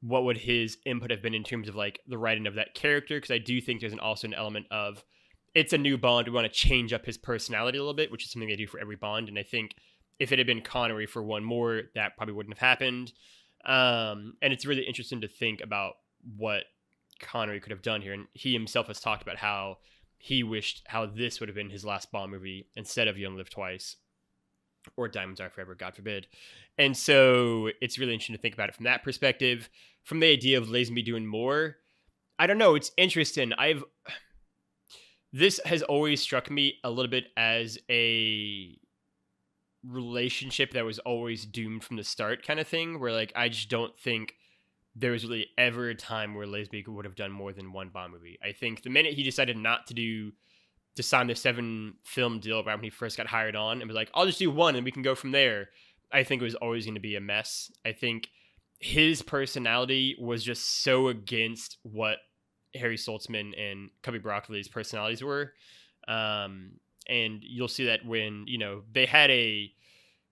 Speaker 1: What would his input have been in terms of, like, the writing of that character? Because I do think there's also an element of, it's a new Bond, we want to change up his personality a little bit, which is something they do for every Bond. And I think if it had been Connery for one more, that probably wouldn't have happened. And it's really interesting to think about what Connery could have done here. And he himself has talked about how he wished how this would have been his last Bond movie instead of You Only Live Twice or Diamonds Are Forever, God forbid. And so it's really interesting to think about it from that perspective. From the idea of Lazenby doing more, I don't know. It's interesting. This has always struck me a little bit as a relationship that was always doomed from the start kind of thing, where, like, I just don't think there was really ever a time where Lazenby would have done more than one Bond movie. I think the minute he decided not to sign the 7-film deal right when he first got hired on and was like, I'll just do one and we can go from there, I think it was always going to be a mess. I think his personality was just so against what Harry Saltzman and Cubby Broccoli's personalities were. And you'll see that when, you know, they had a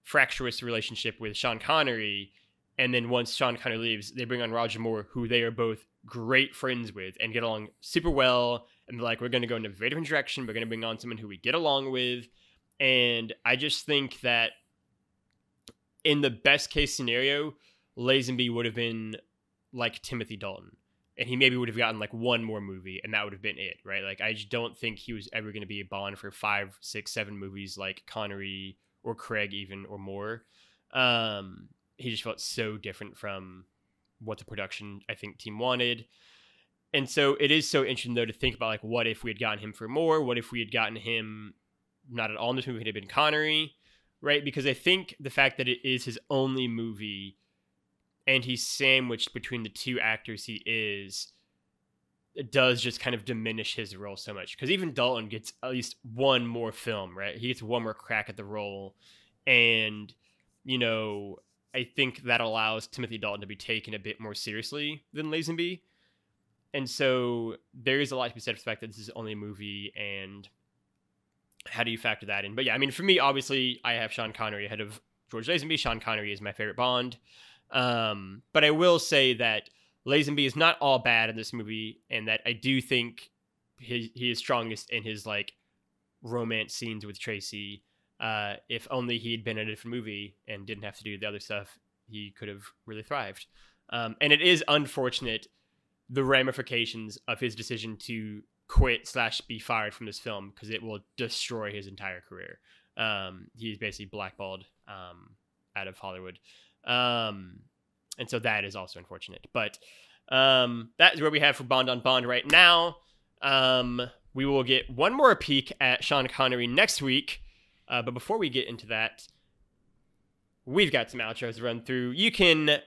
Speaker 1: fractious relationship with Sean Connery, and then once Sean Connery leaves, they bring on Roger Moore, who they are both great friends with and get along super well. And they're like, we're going to go in a very different direction. We're going to bring on someone who we get along with. And I just think that in the best case scenario, Lazenby would have been like Timothy Dalton. And he maybe would have gotten, like, one more movie, and that would have been it, right? Like, I just don't think he was ever going to be a Bond for 5, 6, 7 movies like Connery or Craig even, or more. He just felt so different from what the production, I think, team wanted. And so it is so interesting, though, to think about, like, what if we had gotten him for more? What if we had gotten him not at all in this movie? It had been Connery, right? Because I think the fact that it is his only movie and he's sandwiched between the two actors he is, it does just kind of diminish his role so much. Because even Dalton gets at least one more film, right? He gets one more crack at the role. And, you know, I think that allows Timothy Dalton to be taken a bit more seriously than Lazenby. And so there is a lot to be said for the fact that this is only a movie, and how do you factor that in? But yeah, I mean, for me, obviously, I have Sean Connery ahead of George Lazenby. Sean Connery is my favorite Bond. But I will say that Lazenby is not all bad in this movie, and that I do think he is strongest in his, like, romance scenes with Tracy. If only he had been in a different movie and didn't have to do the other stuff, he could have really thrived. And it is unfortunate, the ramifications of his decision to quit / be fired from this film, because it will destroy his entire career. He's basically blackballed out of Hollywood. And so that is also unfortunate. But that is where we have for Bond on Bond right now. We will get one more peek at Sean Connery next week. But before we get into that, we've got some outros to run through. You can,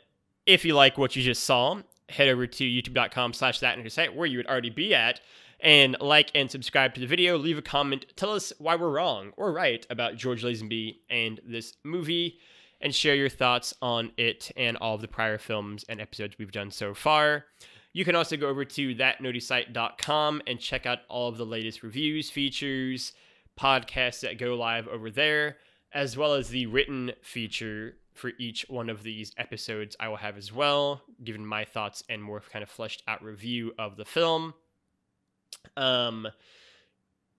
Speaker 1: if you like what you just saw, head over to youtube.com/thatnerdysite, where you would already be at, and like and subscribe to the video. Leave a comment. Tell us why we're wrong or right about George Lazenby and this movie, and share your thoughts on it and all of the prior films and episodes we've done so far. You can also go over to thatnerdysite.com and check out all of the latest reviews, features, podcasts that go live over there, as well as the written feature for each one of these episodes I will have as well, giving my thoughts and more kind of fleshed out review of the film.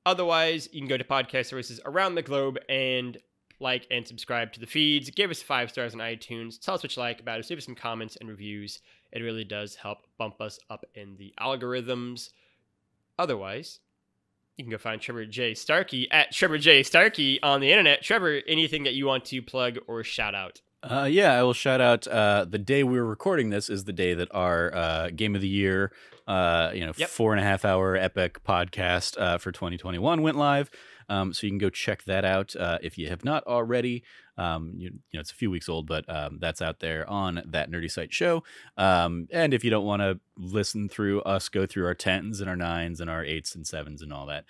Speaker 1: Otherwise, you can go to podcast services around the globe and like and subscribe to the feeds. Give us 5 stars on iTunes. Tell us what you like about us. Leave us some comments and reviews. It really does help bump us up in the algorithms. Otherwise, you can go find Trevor J. Starkey at Trevor J. Starkey on the internet. Trevor, anything that you want to plug or shout out?
Speaker 2: Yeah, I will shout out the day we're recording this is the day that our Game of the Year, 4.5 hour epic podcast for 2021 went live. So you can go check that out if you have not already. It's a few weeks old, but that's out there on That Nerdy Site show. And if you don't want to listen through us go through our 10s and our 9s and our 8s and 7s and all that,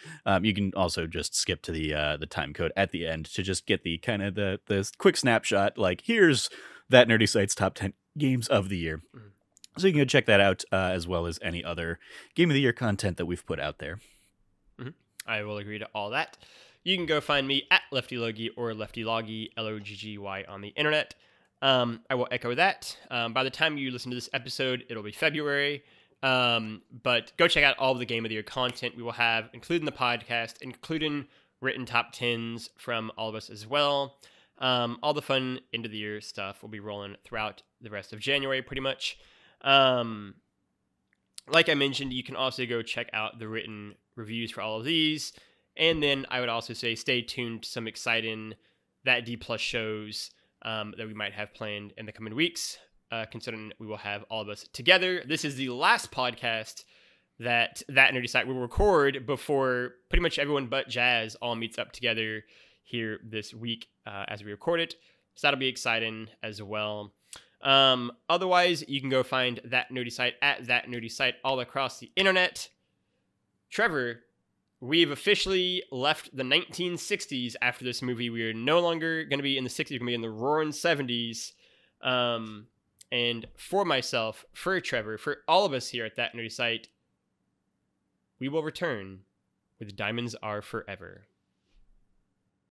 Speaker 2: you can also just skip to the time code at the end to just get the kind of the quick snapshot. Like, here's That Nerdy Site's top 10 games of the year. Mm-hmm. So you can go check that out, as well as any other Game of the Year content that we've put out there.
Speaker 1: Mm-hmm. I will agree to all that. You can go find me at Lefty Logie or Lefty Loggy, Loggy on the internet. I will echo that. By the time you listen to this episode, it'll be February. But go check out all of the Game of the Year content we will have, including the podcast, including written top 10s from all of us as well. All the fun end of the year stuff will be rolling throughout the rest of January, pretty much. Like I mentioned, you can also go check out the written reviews for all of these. And then I would also say stay tuned to some exciting That D Plus shows that we might have planned in the coming weeks, considering we will have all of us together. This is the last podcast that Nerdy Site will record before pretty much everyone but Jazz all meets up together here this week as we record it. So that'll be exciting as well. Otherwise, you can go find That Nerdy Site at That Nerdy Site all across the internet. Trevor, we've officially left the 1960s after this movie. We are no longer going to be in the 60s. We're going to be in the roaring 70s. And for myself, for Trevor, for all of us here at That Nerdy Site, we will return where the diamonds are forever.